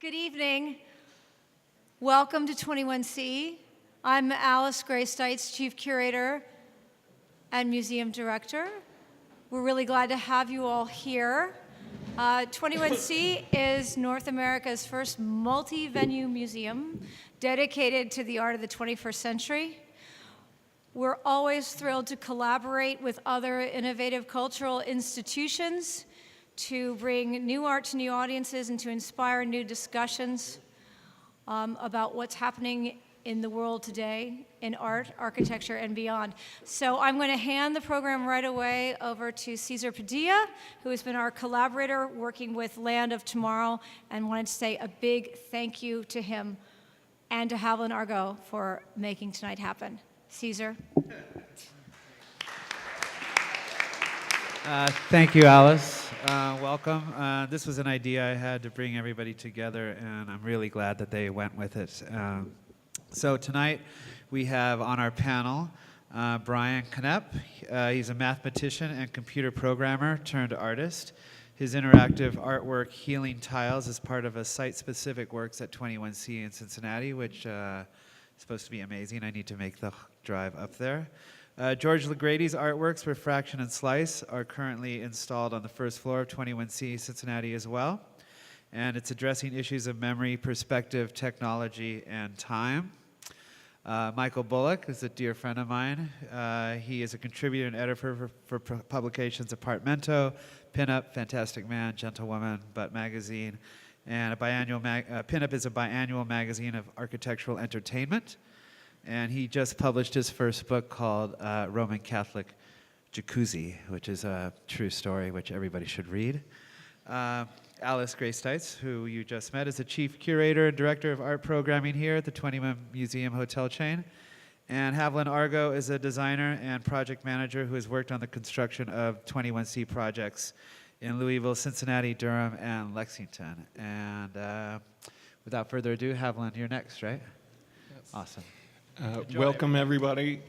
Good evening. Welcome to 21C. I'm Alice Gray Stites, Chief Curator and Museum Director. We're really glad to have you all here. 21C is North America's first multi-venue museum dedicated to the art of the 21st century. We're always thrilled to collaborate with other innovative cultural institutions to bring new art to new audiences and to inspire new discussions about what's happening in the world today in art, architecture, and beyond. So I'm going to hand the program right away over to Cesar Padilla, who has been our collaborator working with Land of Tomorrow, and wanted to say a big thank you to him and to Haviland Argo for making tonight happen. Cesar. Thank you, Alice. Welcome. This was an idea I had to bring everybody together, and I'm really glad that they went with it. So tonight we have on our panel Brian Knep. He's a mathematician and computer programmer turned artist. His interactive artwork, Healing Tiles, is part of a site-specific works at 21C in Cincinnati, which is supposed to be amazing. I need to make the drive up there. George Legrady's artworks, Refraction and Slice, are currently installed on the first floor of 21C Cincinnati as well. And it's addressing issues of memory, perspective, technology, and time. Michael Bullock is a dear friend of mine. He is a contributor and editor for publications Apartmento, Pinup, Fantastic Man, Gentlewoman, Butt Magazine, and a biannual Pinup is a biannual magazine of architectural entertainment. And he just published his first book called Roman Catholic Jacuzzi, which is a true story which everybody should read. Alice Gray Stites, who you just met, is the Chief Curator and Director of Art Programming here at the 21 Museum Hotel chain. And Haviland Argo is a designer and project manager who has worked on the construction of 21C projects in Louisville, Cincinnati, Durham, and Lexington. And without further ado, Haviland, you're next, right? Yes. Awesome. Welcome, everybody.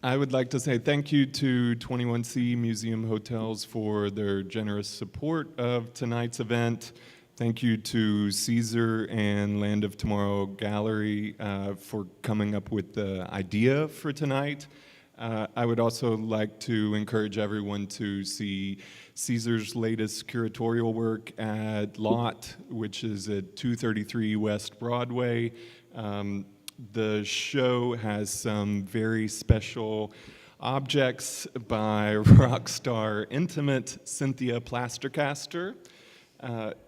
I would like to say thank you to 21C Museum Hotels for their generous support of tonight's event. Thank you to Cesar and Land of Tomorrow Gallery for coming up with the idea for tonight. I would also like to encourage everyone to see Cesar's latest curatorial work at Lot, which is at 233 West Broadway. The show has some very special objects by rock star intimate Cynthia Plastercaster.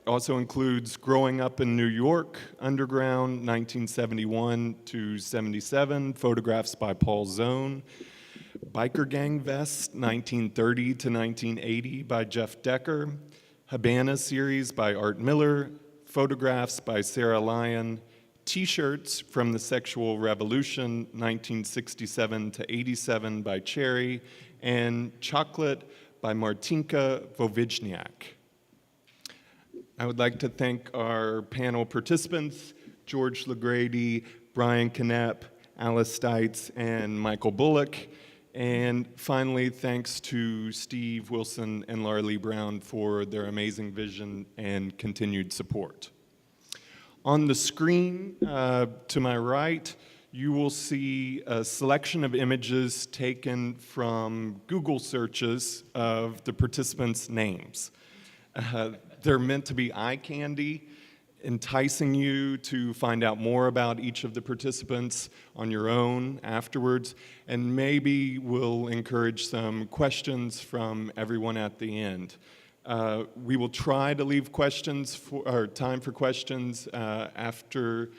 Also includes Growing Up in New York, Underground, 1971 to 77, photographs by Paul Zone. Biker Gang Vest, 1930 to 1980 by Jeff Decker. Habana series by Art Miller. Photographs by Sarah Lyon. T-shirts from the Sexual Revolution, 1967 to 87 by Cherry. And Chocolate by Martinka Vovizhniak. I would like to thank our panel participants, George Legrady, Brian Knep, Alice Stites, and Michael Bullock. And finally, thanks to Steve Wilson and Laura Lee Brown for their amazing vision and continued support. On the screen to my right, you will see a selection of images taken from Google searches of the participants' names. They're meant to be eye candy, enticing you to find out more about each of the participants on your own afterwards, and maybe we'll encourage some questions from everyone at the end. We will try to leave time for questions after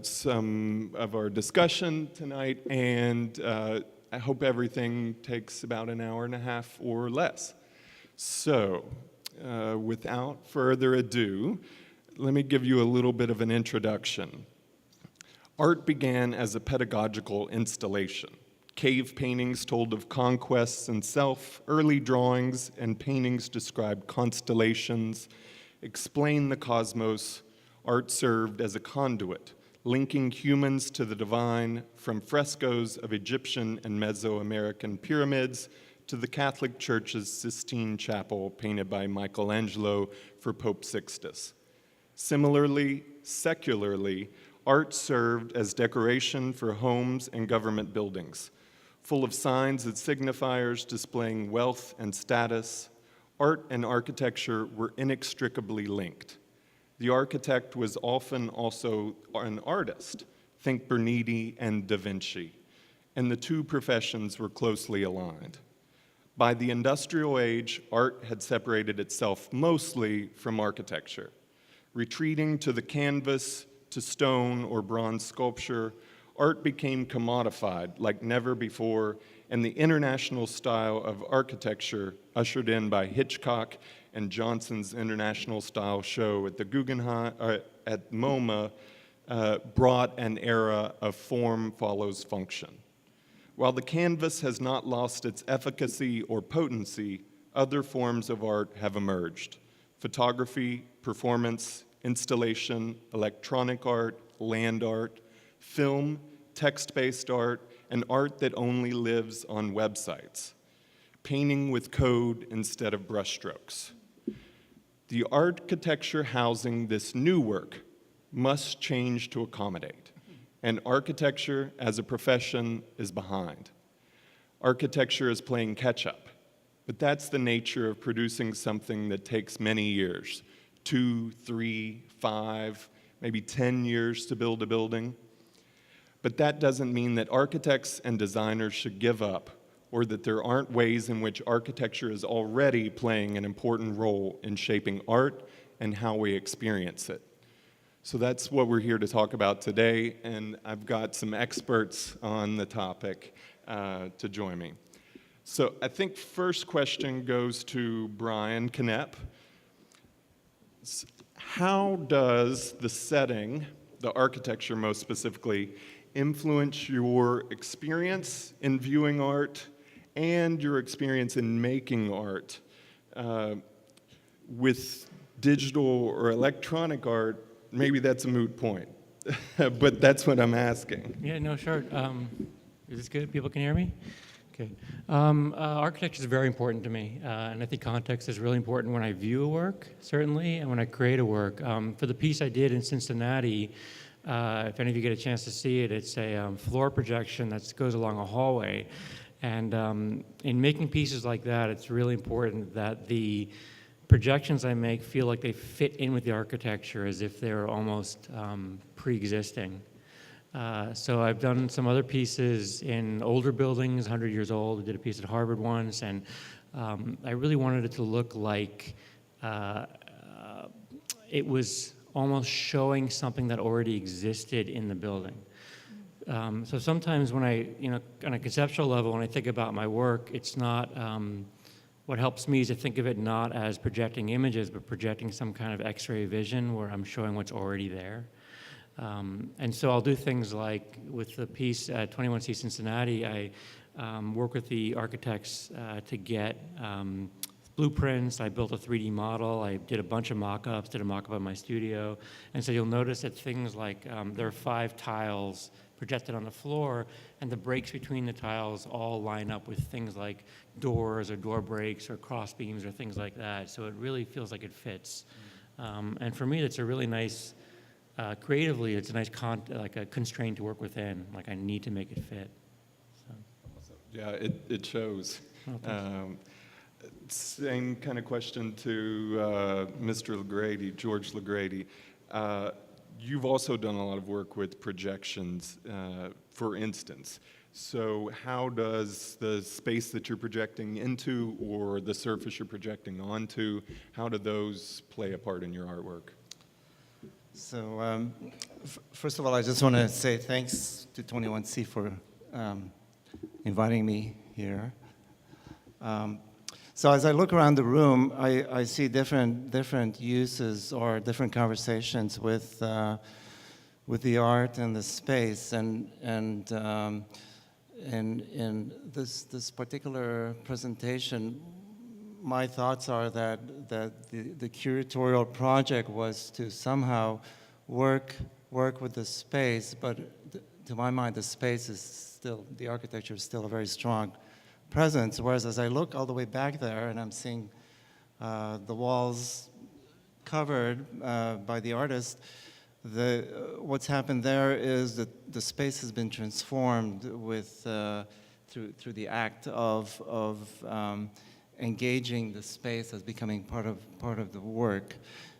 some of our discussion tonight, and I hope everything takes about an hour and a half or less. So, without further ado, let me give you a little bit of an introduction. Art began as a pedagogical installation. Cave paintings told of conquests and self, early drawings and paintings described constellations, explained the cosmos. Art served as a conduit, linking humans to the divine from frescoes of Egyptian and Mesoamerican pyramids to the Catholic Church's Sistine Chapel painted by Michelangelo for Pope Sixtus. Similarly, secularly, art served as decoration for homes and government buildings. Full of signs and signifiers displaying wealth and status, art and architecture were inextricably linked. The architect was often also an artist, think Bernini and Da Vinci, and the two professions were closely aligned. By the industrial age, art had separated itself mostly from architecture. Retreating to the canvas, to stone or bronze sculpture, art became commodified like never before, and the international style of architecture, ushered in by Hitchcock and Johnson's international style show at the Guggenheim, at MoMA, brought an era of form follows function. While the canvas has not lost its efficacy or potency, other forms of art have emerged. Photography, performance, installation, electronic art, land art, film, text-based art, and art that only lives on websites. Painting with code instead of brushstrokes. The architecture housing this new work must change to accommodate, and architecture as a profession is behind. Architecture is playing catch-up, but that's the nature of producing something that takes many years, 2, 3, 5, maybe 10 years to build a building. But that doesn't mean that architects and designers should give up, or that there aren't ways in which architecture is already playing an important role in shaping art and how we experience it. So that's what we're here to talk about today, and I've got some experts on the topic to join me. So I think first question goes to Brian Knep. How does the setting, the architecture most specifically, influence your experience in viewing art and your experience in making art? With digital or electronic art, maybe that's a moot point, but that's what I'm asking. Yeah, no, sure. Is this good? People can hear me? Okay. Architecture is very important to me, and I think context is really important when I view a work, certainly, and when I create a work. For the piece I did in Cincinnati, if any of you get a chance to see it, it's a floor projection that goes along a hallway. And in making pieces like that, it's really important that the projections I make feel like they fit in with the architecture as if they're almost pre-existing. So I've done some other pieces in older buildings, 100 years old. I did a piece at Harvard once, and I really wanted it to look like it was almost showing something that already existed in the building. So sometimes when I, on a conceptual level, when I think about my work, it's not, what helps me is to think of it not as projecting images, but projecting some kind of X-ray vision where I'm showing what's already there. And so I'll do things like with the piece at 21C Cincinnati, I work with the architects to get blueprints. I built a 3D model. I did a bunch of mock-ups, did a mock-up in my studio. And so you'll notice that things like there are 5 tiles projected on the floor, and the breaks between the tiles all line up with things like doors or door breaks or cross beams or things like that. So it really feels like it fits. And for me, it's a really nice, creatively, it's a nice like a constraint to work within. Like I need to make it fit. So. Yeah, it shows. Oh, Same kind of question to Mr. Legrady, George Legrady. You've also done a lot of work with projections, for instance. So how does the space that you're projecting into or the surface you're projecting onto, how do those play a part in your artwork? So first of all, I just want to say thanks to 21C for inviting me here. So as I look around the room, I see different uses or different conversations with the art and the space, and in this particular presentation, my thoughts are that the curatorial project was to somehow work with the space, but to my mind, the space is still, the architecture is still a very strong presence. Whereas as I look all the way back there and I'm seeing the walls covered by the artist, what's happened there is that the space has been transformed with through the act of engaging the space as becoming part of the work.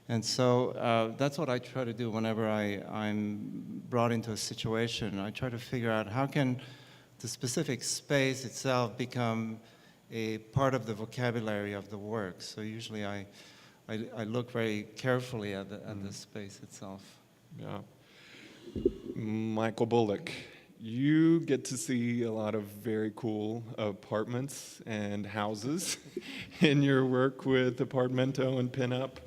And so that's what I try to do whenever I'm brought into a situation. I try to figure out how can the specific space itself become a part of the vocabulary of the work. So usually I look very carefully at the space itself. Yeah. Michael Bullock, you get to see a lot of very cool apartments and houses in your work with Apartmento and Pinup.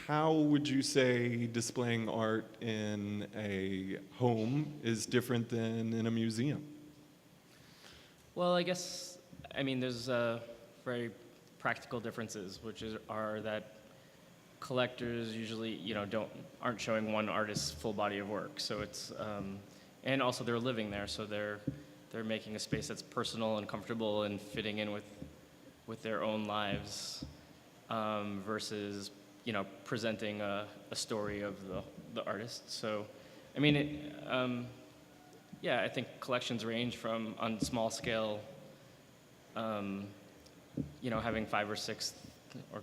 How would you say displaying art in a home is different than in a museum? Well, I guess, I mean, there's very practical differences, are that collectors usually, aren't showing one artist's full body of work. So it's, and also they're living there, so they're making a space that's personal and comfortable and fitting in with their own lives, versus, presenting a story of the artist. So, I mean, yeah, I think collections range from, on small scale, having 5 or 6 or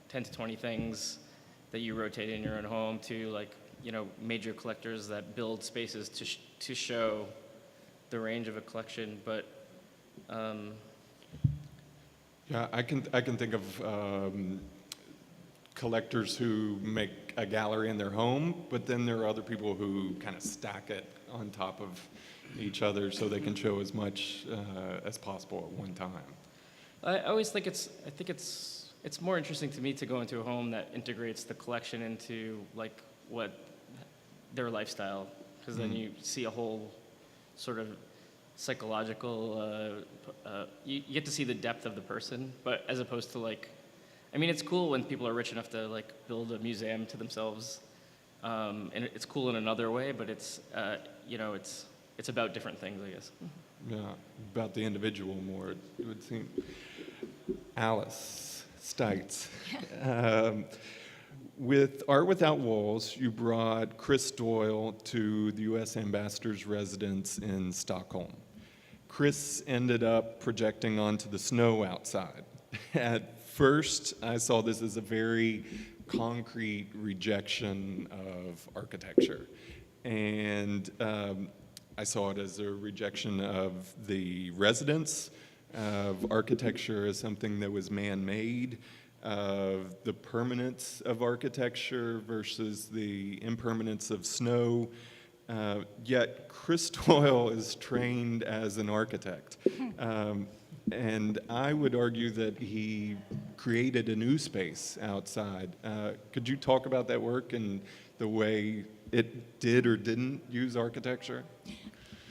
10 to 20 things that you rotate in your own home, to major collectors that build spaces to show the range of a collection. But yeah, I can think of collectors who make a gallery in their home, but then there are other people who kind of stack it on top of each other so they can show as much as possible at one time. I always think it's more interesting to me to go into a home that integrates the collection into what their lifestyle, because then you see a whole sort of psychological, you get to see the depth of the person, but as opposed to I mean, it's cool when people are rich enough to build a museum to themselves, and it's cool in another way, but it's it's about different things, I guess. Yeah, about the individual more, it would seem. Alice Stites. With Art Without Walls, you brought Chris Doyle to the U.S. Ambassador's residence in Stockholm. Chris ended up projecting onto the snow outside. At first, I saw this as a very concrete rejection of architecture. And I saw it as a rejection of the residence, of architecture as something that was man-made, of the permanence of architecture versus the impermanence of snow. Yet Chris Doyle is trained as an architect. And I would argue that he created a new space outside. Could you talk about that work and the way it did or didn't use architecture?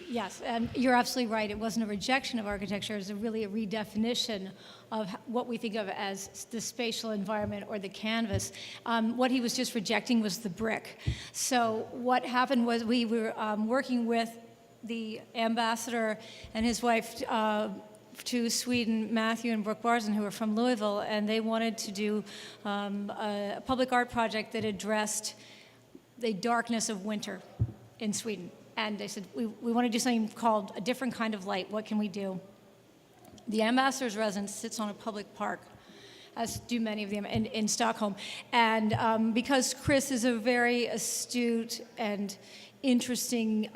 Yes, and you're absolutely right. It wasn't a rejection of architecture. It was really a redefinition of what we think of as the spatial environment or the canvas. What he was just rejecting was the brick. So what happened was we were working with the ambassador and his wife to Sweden, Matthew and Brooke Barson, who are from Louisville, and they wanted to do a public art project that addressed the darkness of winter in Sweden. And they said, we want to do something called a different kind of light. What can we do? The ambassador's residence sits on a public park, as do many of them in Stockholm. And because Chris is a very astute and interesting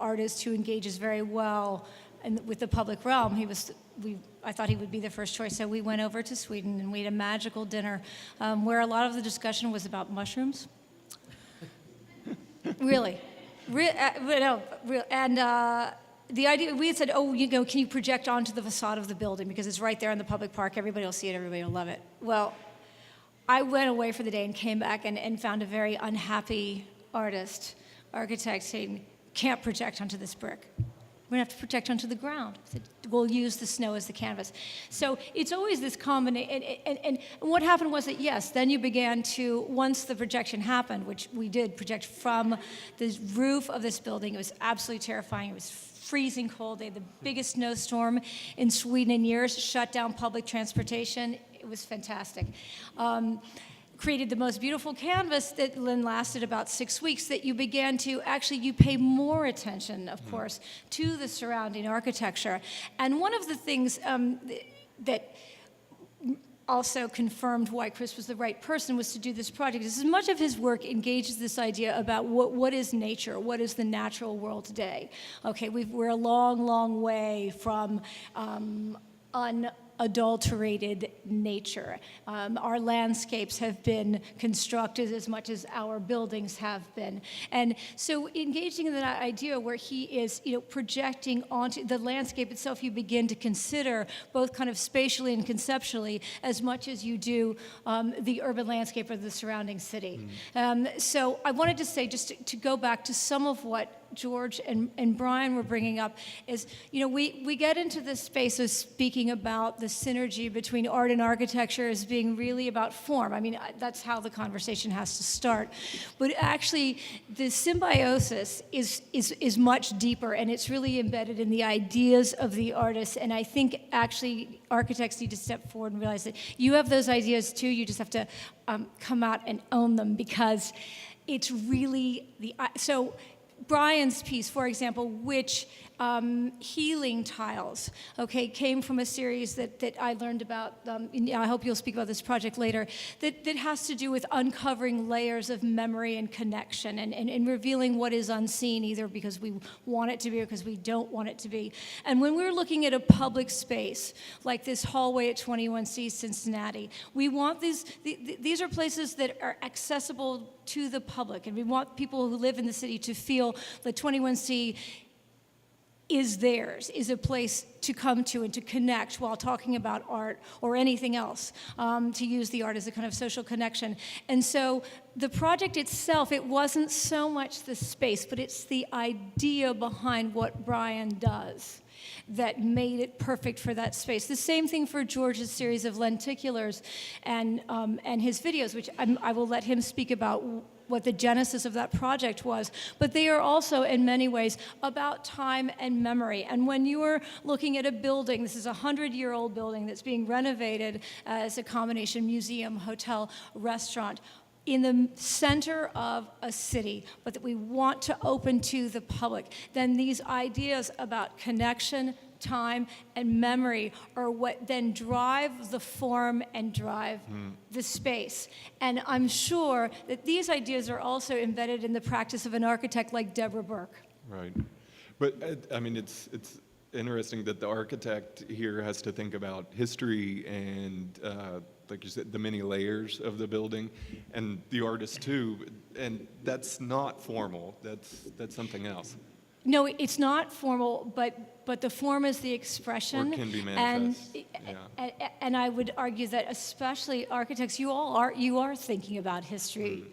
artist who engages very well with the public realm, I thought he would be the first choice. So we went over to Sweden and we had a magical dinner where a lot of the discussion was about mushrooms. Really. And the idea, we had said, can you project onto the facade of the building because it's right there in the public park, everybody will see it, everybody will love it. Well, I went away for the day and came back and found a very unhappy architect saying, can't project onto this brick. We're going to have to project onto the ground. We'll use the snow as the canvas. So it's always this combination. And what happened was that, yes, then you began to, once the projection happened, which we did project from the roof of this building, it was absolutely terrifying. It was freezing cold. They had the biggest snowstorm in Sweden in years, shut down public transportation. It was fantastic. Created the most beautiful canvas that then lasted about 6 weeks, that you began to actually, you pay more attention, of course, to the surrounding architecture. And one of the things that also confirmed why Chris was the right person was to do this project. As much of his work engages this idea about what is nature, what is the natural world today. Okay, we're a long, long way from unadulterated nature. Our landscapes have been constructed as much as our buildings have been. And so engaging in that idea where he is, projecting onto the landscape itself, you begin to consider both kind of spatially and conceptually as much as you do the urban landscape of the surrounding city. So I wanted to say, just to go back to some of what George and Brian were bringing up is, we get into this space of speaking about the synergy between art and architecture as being really about form. I mean, that's how the conversation has to start. But actually, the symbiosis is much deeper, and it's really embedded in the ideas of the artists. And I think actually architects need to step forward and realize that you have those ideas too. You just have to come out and own them, because it's really so Brian's piece, for example, which healing tiles, okay, came from a series that I learned about. I hope you'll speak about this project later, that has to do with uncovering layers of memory and connection and revealing what is unseen, either because we want it to be or because we don't want it to be. And when we're looking at a public space, like this hallway at 21C Cincinnati, we want these are places that are accessible to the public, and we want people who live in the city to feel that 21C is theirs, is a place to come to and to connect while talking about art or anything else, to use the art as a kind of social connection. And so the project itself, it wasn't so much the space, but it's the idea behind what Brian does that made it perfect for that space. The same thing for George's series of lenticulars and his videos, which I will let him speak about what the genesis of that project was, but they are also in many ways about time and memory. And when you are looking at a building, this is a 100-year-old building that's being renovated as a combination museum, hotel, restaurant, in the center of a city, but that we want to open to the public, then these ideas about connection, time, and memory are what then drive the form and drive the space. And I'm sure that these ideas are also embedded in the practice of an architect like Deborah Burke. Right. But, I mean, it's interesting that the architect here has to think about history and, like you said, the many layers of the building, and the artist too, and that's not formal. That's something else. No, it's not formal, but the form is the expression. Or can be manifest. And I would argue that especially architects, you are thinking about history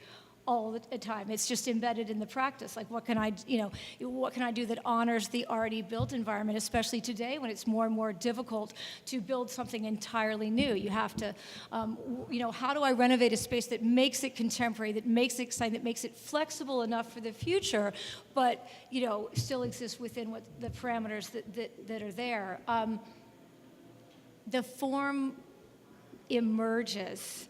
all the time. It's just embedded in the practice. Like, what can I do that honors the already built environment, especially today when it's more and more difficult to build something entirely new. You have to, how do I renovate a space that makes it contemporary, that makes it exciting, that makes it flexible enough for the future, but, still exists within what the parameters that are there. The form emerges.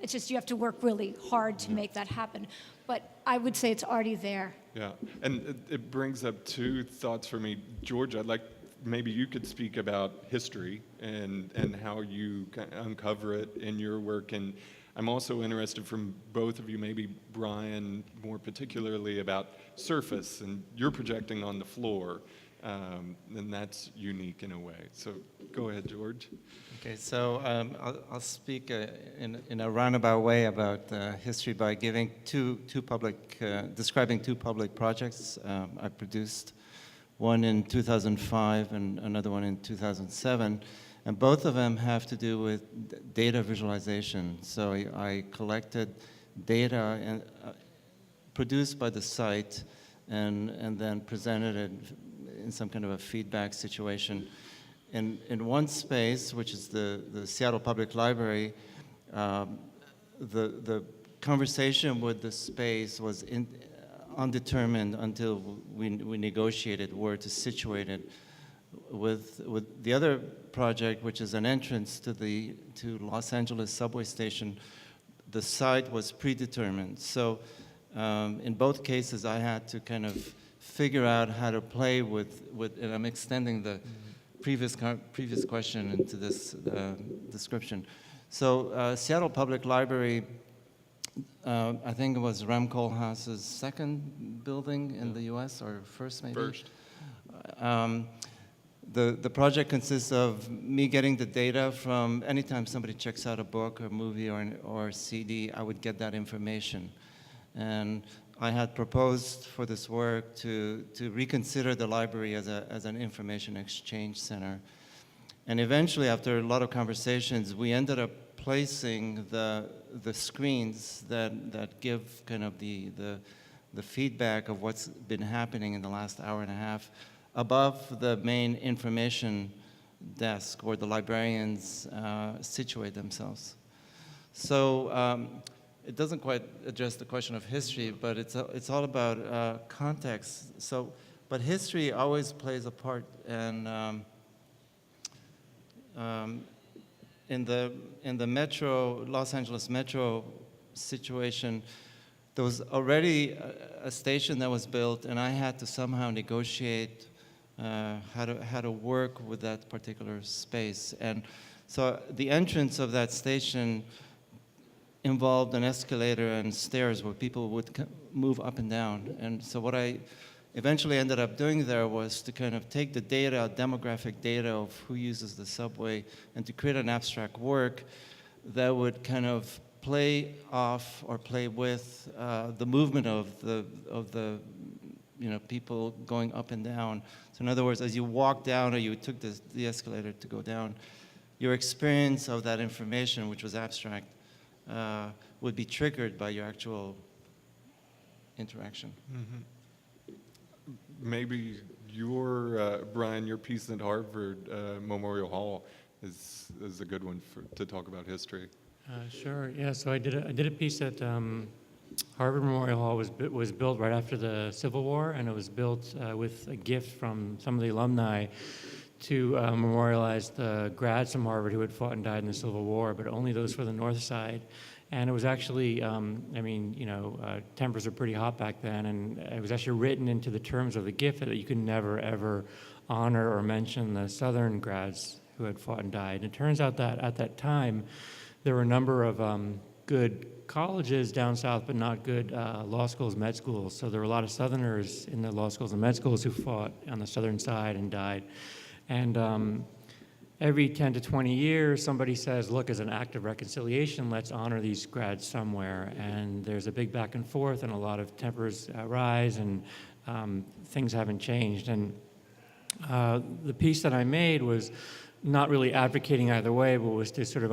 It's just you have to work really hard to make that happen. But I would say it's already there. Yeah, and it brings up two thoughts for me. George, I'd like maybe you could speak about history and how you uncover it in your work. And I'm also interested from both of you, maybe Brian more particularly, about surface, and you're projecting on the floor. And that's unique in a way. So go ahead, George. Okay, so I'll speak in a roundabout way about history by giving describing two public projects I produced, one in 2005 and another one in 2007, and both of them have to do with data visualization. So I collected data produced by the site and then presented it in some kind of a feedback situation. In one space, which is the Seattle Public Library, the conversation with the space was undetermined until we negotiated where to situate it. With the other project, which is an entrance to Los Angeles subway station, the site was predetermined. So in both cases, I had to kind of figure out how to play with and I'm extending the previous question into this description. So Seattle Public Library, I think it was Rem Koolhaas's second building in the U.S., or first maybe? First. The project consists of me getting the data from anytime somebody checks out a book or movie or CD, I would get that information. And I had proposed for this work to reconsider the library as an information exchange center. And eventually, after a lot of conversations, we ended up placing the screens that give kind of the feedback of what's been happening in the last hour and a half above the main information desk where the librarians situate themselves. So it doesn't quite address the question of history, but it's all about context. So, but history always plays a part, and in the metro, Los Angeles metro situation, there was already a station that was built, and I had to somehow negotiate how to work with that particular space. And so the entrance of that station involved an escalator and stairs where people would move up and down. And so what I eventually ended up doing there was to kind of take the data, demographic data of who uses the subway, and to create an abstract work that would kind of play off or play with the movement of the people going up and down. So in other words, as you walk down or you took the escalator to go down, your experience of that information, which was abstract, would be triggered by your actual interaction. Mm-hmm. Maybe Brian, your piece at Harvard Memorial Hall is a good one to talk about history. Sure. Yeah. So I did a piece at Harvard Memorial Hall was built right after the Civil War, and it was built with a gift from some of the alumni to memorialize the grads from Harvard who had fought and died in the Civil War, but only those for the North Side. And it was actually, tempers were pretty hot back then, and it was actually written into the terms of the gift that you could never, ever honor or mention the Southern grads who had fought and died. And it turns out that at that time, there were a number of good colleges down south, but not good law schools, med schools. So there were a lot of Southerners in the law schools and med schools who fought on the Southern side and died. And every 10 to 20 years, somebody says, look, as an act of reconciliation, let's honor these grads somewhere. And there's a big back and forth, and a lot of tempers rise, and things haven't changed. And the piece that I made was not really advocating either way, but was to sort of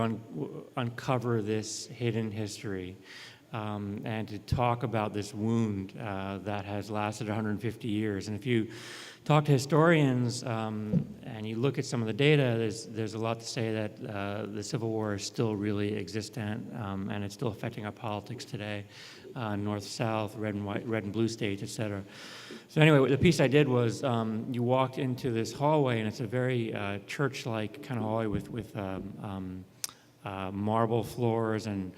uncover this hidden history and to talk about this wound that has lasted 150 years. And if you talk to historians and you look at some of the data, there's a lot to say that the Civil War is still really existent, and it's still affecting our politics today, north, south, red and blue states, et cetera. So anyway, the piece I did was you walked into this hallway, and it's a very church-like kind of hallway with marble floors and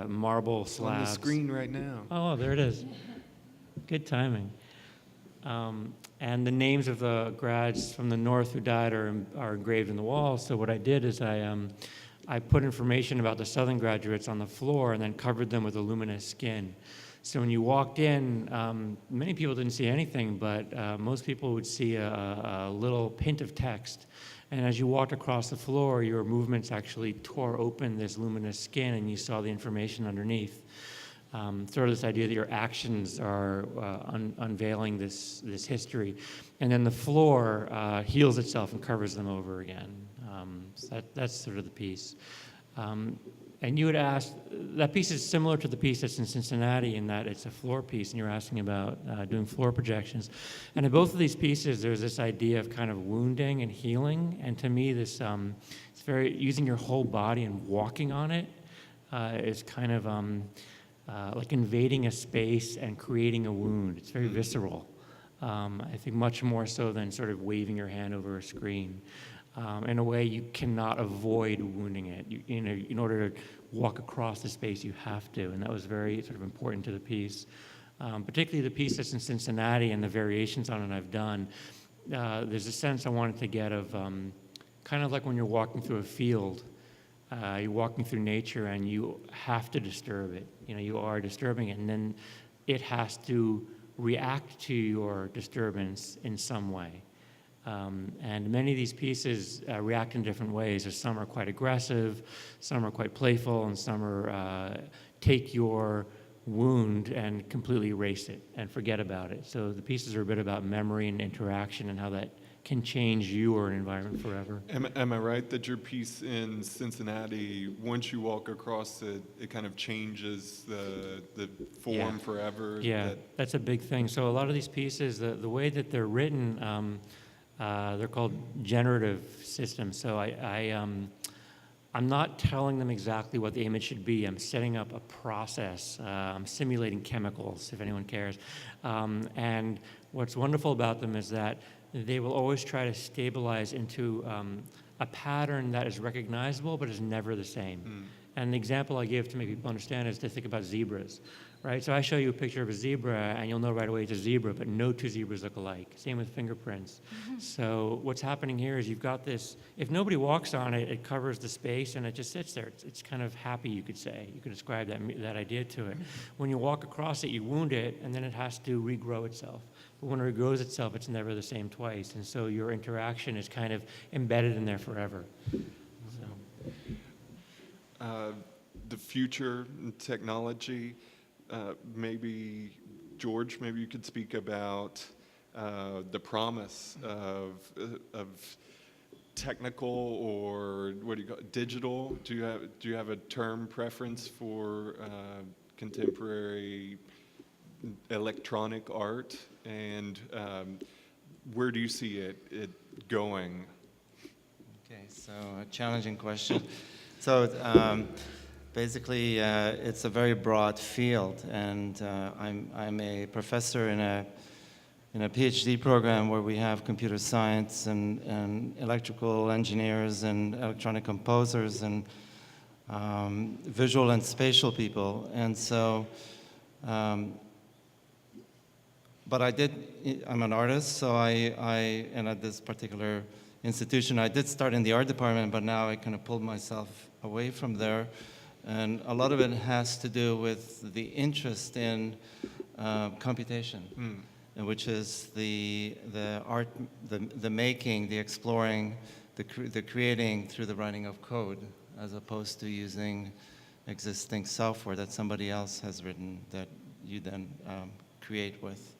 marble slabs. On the screen right now. Oh, there it is. Good timing. And the names of the grads from the north who died are engraved in the wall. So what I did is I put information about the southern graduates on the floor and then covered them with a luminous skin. So when you walked in, many people didn't see anything, but most people would see a little hint of text. And as you walked across the floor, your movements actually tore open this luminous skin, and you saw the information underneath. Sort of this idea that your actions are unveiling this history. And then the floor heals itself and covers them over again. So that's sort of the piece. And you had asked, that piece is similar to the piece that's in Cincinnati in that it's a floor piece, and you're asking about doing floor projections. And in both of these pieces, there's this idea of kind of wounding and healing. And to me, this it's very using your whole body and walking on it is kind of like invading a space and creating a wound. It's very visceral. I think much more so than sort of waving your hand over a screen. In a way, you cannot avoid wounding it. You know, in order to walk across the space, you have to, and that was very sort of important to the piece. Particularly the piece that's in Cincinnati and the variations on it I've done. There's a sense I wanted to get of kind of like when you're walking through a field. You're walking through nature and you have to disturb it. You know, you are disturbing it, and then it has to react to your disturbance in some way. And many of these pieces react in different ways. Some are quite aggressive, some are quite playful, and some are take your wound and completely erase it and forget about it. So the pieces are a bit about memory and interaction and how that can change you or an environment forever. Am I right that your piece in Cincinnati, once you walk across it, it kind of changes the form forever? Yeah, that's a big thing. So a lot of these pieces, the way that they're written, they're called generative systems. So I'm not telling them exactly what the image should be. I'm setting up a process. I'm simulating chemicals, if anyone cares. And what's wonderful about them is that they will always try to stabilize into a pattern that is recognizable but is never the same. And the example I give to make people understand is to think about zebras, right? So I show you a picture of a zebra and you'll know right away it's a zebra, but no two zebras look alike. Same with fingerprints. So what's happening here is you've got this, if nobody walks on it, it covers the space and it just sits there. It's kind of happy, you could say. You could describe that idea to it. When you walk across it, you wound it and then it has to regrow itself. But when it regrows itself, it's never the same twice. And so your interaction is kind of embedded in there forever. The future technology, maybe, George, maybe you could speak about the promise of technical or what do you call it, digital? Do you have a term preference for contemporary electronic art, and where do you see it going? Okay, so a challenging question. So basically, it's a very broad field, and I'm a professor in a PhD program where we have computer science and electrical engineers and electronic composers and visual and spatial people, and so. But I'm an artist, so and at this particular institution, I did start in the art department, but now I kind of pulled myself away from there. And a lot of it has to do with the interest in computation, which is the art, the making, the exploring, the creating through the writing of code, as opposed to using existing software that somebody else has written that you then create with.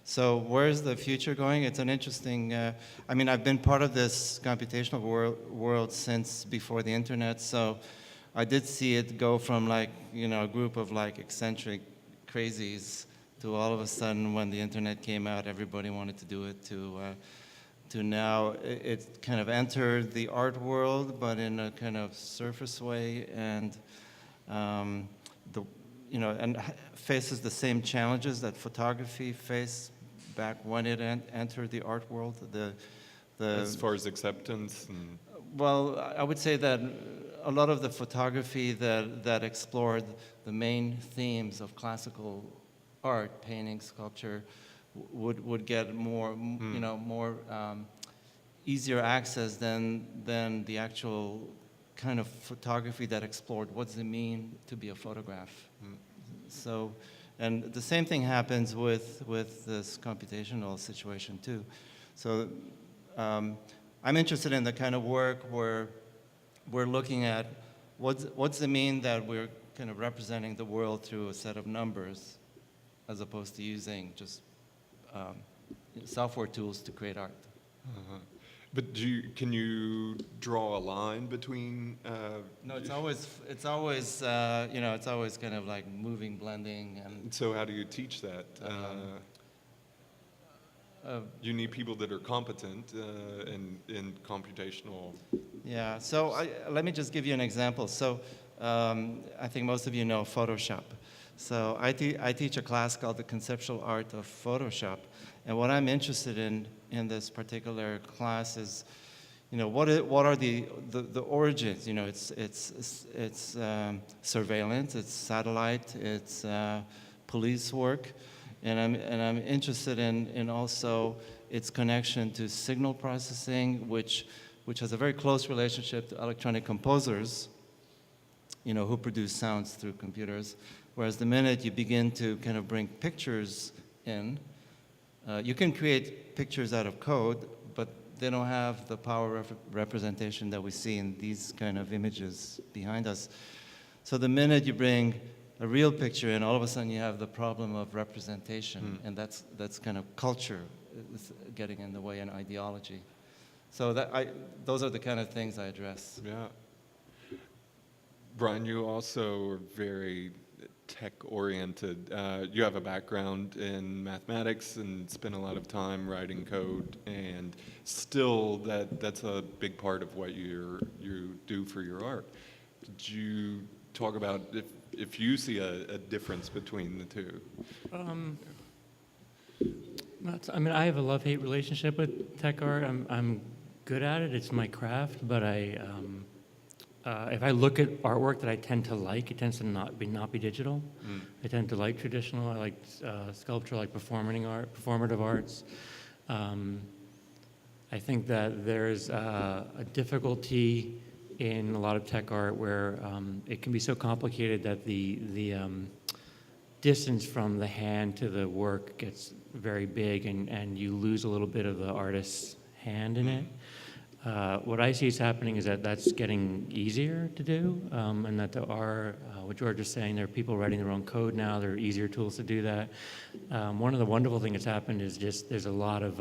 So where's the future going? It's an interesting, I mean, I've been part of this computational world since before the internet, so I did see it go from like, a group of like eccentric crazies to all of a sudden when the internet came out, everybody wanted to do it, to now it kind of entered the art world, but in a kind of surface way, and and faces the same challenges that photography faced back when it entered the art world. As far as acceptance? Well, I would say that a lot of the photography that explored the main themes of classical art, painting, sculpture, would get more, more easier access than the actual kind of photography that explored what does it mean to be a photograph. So, and the same thing happens with this computational situation too. So I'm interested in the kind of work where we're looking at what's it mean that we're kind of representing the world through a set of numbers as opposed to using just software tools to create art. But can you draw a line between? No, it's always it's always kind of like moving, blending, and So how do you teach that? You need people that are competent in computational. yeah. So let me just give you an example. So I think most of you know Photoshop. So I teach a class called the Conceptual Art of Photoshop, and what I'm interested in this particular class is, what are the origins? It's surveillance, it's satellite, it's police work, and I'm interested in also its connection to signal processing, which has a very close relationship to electronic composers, who produce sounds through computers. Whereas the minute you begin to kind of bring pictures in, you can create pictures out of code, but they don't have the power of representation that we see in these kind of images behind us. So the minute you bring a real picture in, all of a sudden you have the problem of representation, and that's kind of culture getting in the way, and ideology. So those are the kind of things I address. Yeah. Brian, you also are very tech-oriented. You have a background in mathematics and spend a lot of time writing code, and still that's a big part of what you do for your art. Did you talk about if you see a difference between the two? I have a love-hate relationship with tech art. I'm good at it. It's my craft, but if I look at artwork that I tend to like, it tends to not be digital. I tend to like traditional. I like sculpture, I like performative arts. I think that there's a difficulty in a lot of tech art where it can be so complicated that the distance from the hand to the work gets very big, and you lose a little bit of the artist's hand in it. What I see is happening is that that's getting easier to do, and that there are, what George was saying, there are people writing their own code now. There are easier tools to do that. One of the wonderful things that's happened is just there's a lot of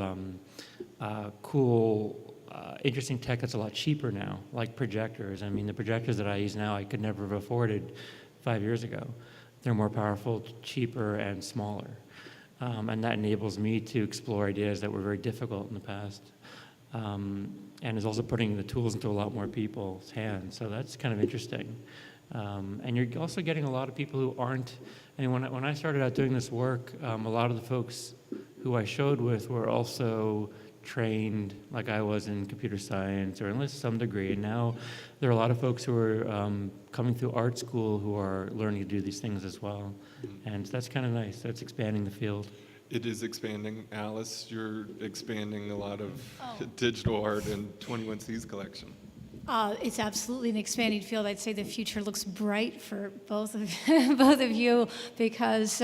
cool, interesting tech that's a lot cheaper now, like projectors. I mean, the projectors that I use now I could never have afforded 5 years ago. They're more powerful, cheaper, and smaller. And that enables me to explore ideas that were very difficult in the past. And is also putting the tools into a lot more people's hands. So that's kind of interesting. And you're also getting a lot of people who aren't, when I started out doing this work, a lot of the folks who I showed with were also trained like I was in computer science or at least some degree. And now there are a lot of folks who are coming through art school who are learning to do these things as well. And that's kind of nice. That's expanding the field. It is expanding. Alice, you're expanding a lot of digital art in 21C's collection. It's absolutely an expanding field. I'd say the future looks bright for both of both of you because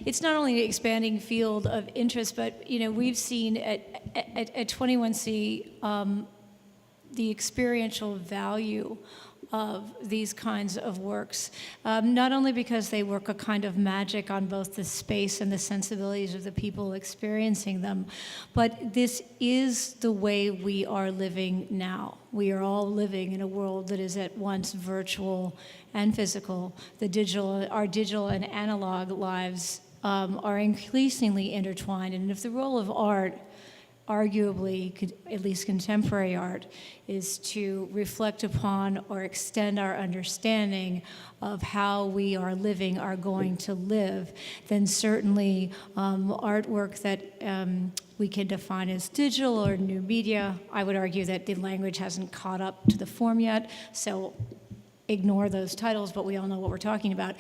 it's not only an expanding field of interest, but we've seen at 21C the experiential value of these kinds of works, not only because they work a kind of magic on both the space and the sensibilities of the people experiencing them, but this is the way we are living now. We are all living in a world that is at once virtual and physical. Our digital and analog lives are increasingly intertwined, and if the role of art, arguably, at least contemporary art, is to reflect upon or extend our understanding of how we are living, are going to live, then certainly artwork that we can define as digital or new media. I would argue that the language hasn't caught up to the form yet, so ignore those titles, but we all know what we're talking about,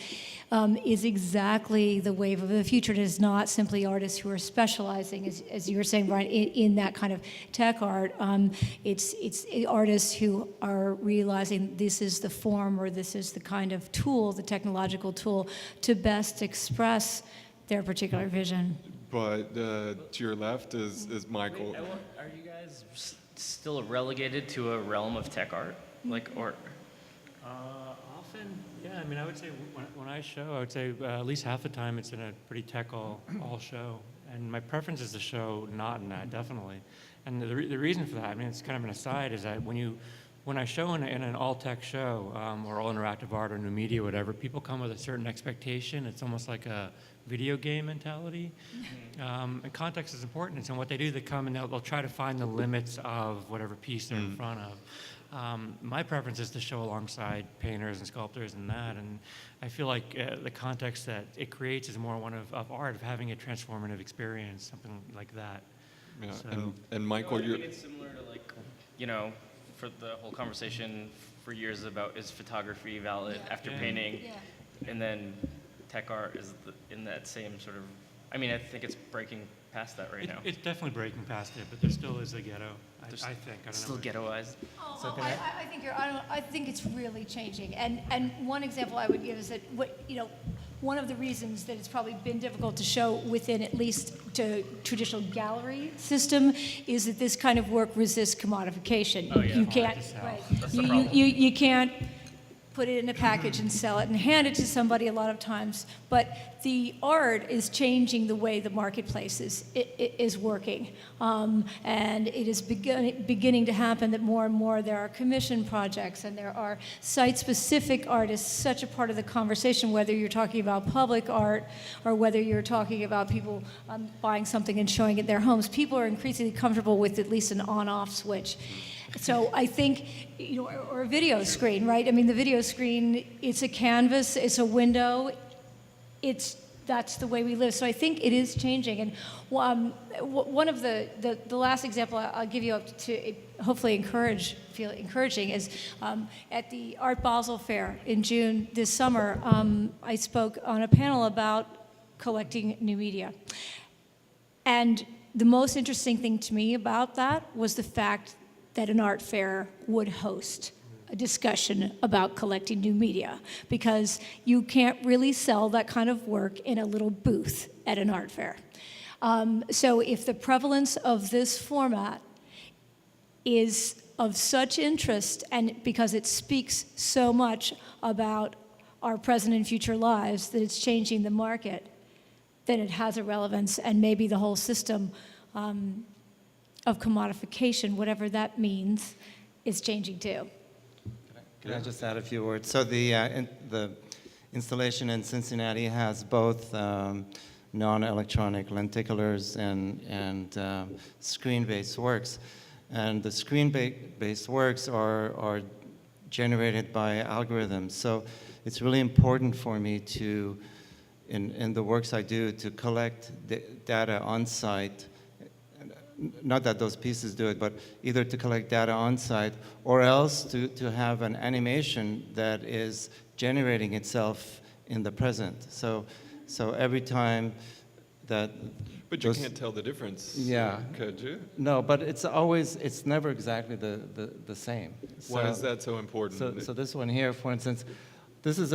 is exactly the wave of the future. It is not simply artists who are specializing, as you were saying, Brian, in that kind of tech art. It's artists who are realizing this is the form or this is the kind of tool, the technological tool, to best express their particular vision. But to your left is Michael. Wait, are you guys still relegated to a realm of tech art? Often, yeah. I mean, I would say when I show, I would say at least half the time it's in a pretty tech all show, And my preference is to show not in that, definitely. And the reason for that, I mean, it's kind of an aside, is that when I show in an all-tech show, or all interactive art or new media, whatever, people come with a certain expectation. It's almost like a video game mentality. And context is important. And so what they do, they come and they'll try to find the limits of whatever piece they're in front of. My preference is to show alongside painters and sculptors and that. And I feel like the context that it creates is more one of art, of having a transformative experience, something like that. Yeah. So- And Michael, I you're. mean, it's similar to like, you know, for the whole conversation for years about is photography valid after painting, and then tech art is in that same sort of. I mean, I think it's breaking past that right now. It's definitely breaking past it, but there still is a ghetto, I think. I don't know. Still ghettoized. I think it's really changing. And one example I would give is that one of the reasons that it's probably been difficult to show within at least to traditional gallery system is that this kind of work resists commodification. Oh, yeah. You can't, Right. That's the you, problem. you can't put it in a package and sell it and hand it to somebody a lot of times. But the art is changing the way the marketplace is working. And it is beginning to happen that more and more there are commission projects and there are site-specific art is such a part of the conversation, whether you're talking about public art or whether you're talking about people buying something and showing it in their homes. People are increasingly comfortable with at least an on-off switch. So I think, or a video screen, right? I mean, the video screen, it's a canvas, it's a window, that's the way we live. So I think it is changing. And one of the last example I'll give you up to hopefully feel encouraging is at the Art Basel Fair in June this summer, I spoke on a panel about collecting new media. And the most interesting thing to me about that was the fact that an art fair would host a discussion about collecting new media, because you can't really sell that kind of work in a little booth at an art fair. So if the prevalence of this format is of such interest, and because it speaks so much about our present and future lives, that it's changing the market, then it has a relevance, and maybe the whole system of commodification, whatever that means, is changing too. Can I just add a few words? So the installation in Cincinnati has both non-electronic lenticulars and screen-based works. And the screen-based works are generated by algorithms. So it's really important for me to, in the works I do, to collect data on site. Not that those pieces do it, but either to collect data on site or else to have an animation that is generating itself in the present. So every time that... But you can't tell the difference. Yeah. Could you? No, but it's never exactly the same. Why is that so important? So this one here, for instance, this is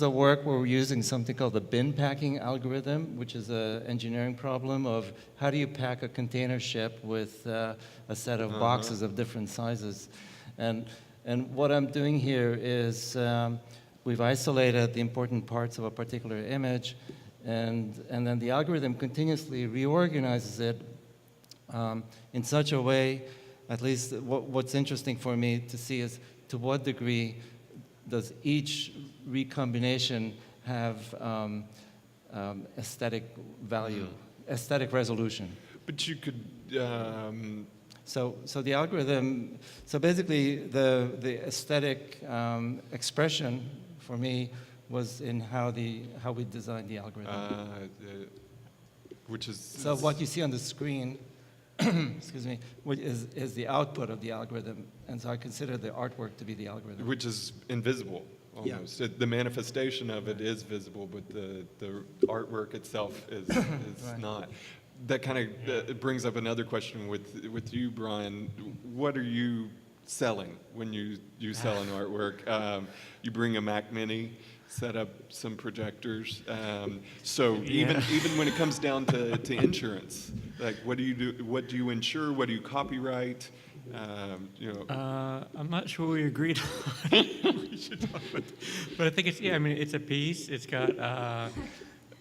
a work where we're using something called the bin packing algorithm, which is an engineering problem of how do you pack a container ship with a set of boxes of different sizes. And what I'm doing here is we've isolated the important parts of a particular image, and then the algorithm continuously reorganizes it in such a way, at least what's interesting for me to see is to what degree does each recombination have aesthetic value, aesthetic resolution. But you could... So the algorithm, so basically the aesthetic expression for me was in how we designed the algorithm. Which is... So what you see on the screen, excuse me, which is the output of the algorithm, and so I consider the artwork to be the algorithm. Which is invisible, almost. The manifestation of it is visible, but the artwork itself is Right. not. That kind of it brings up another question with you, Brian. What are you selling when you sell an artwork? You bring a Mac Mini, set up some projectors. So even when it comes down to insurance, like what do you do? What do you insure? What do you copyright? I'm not sure we agreed on. We should talk about, but I think it's I mean, it's a piece. It's got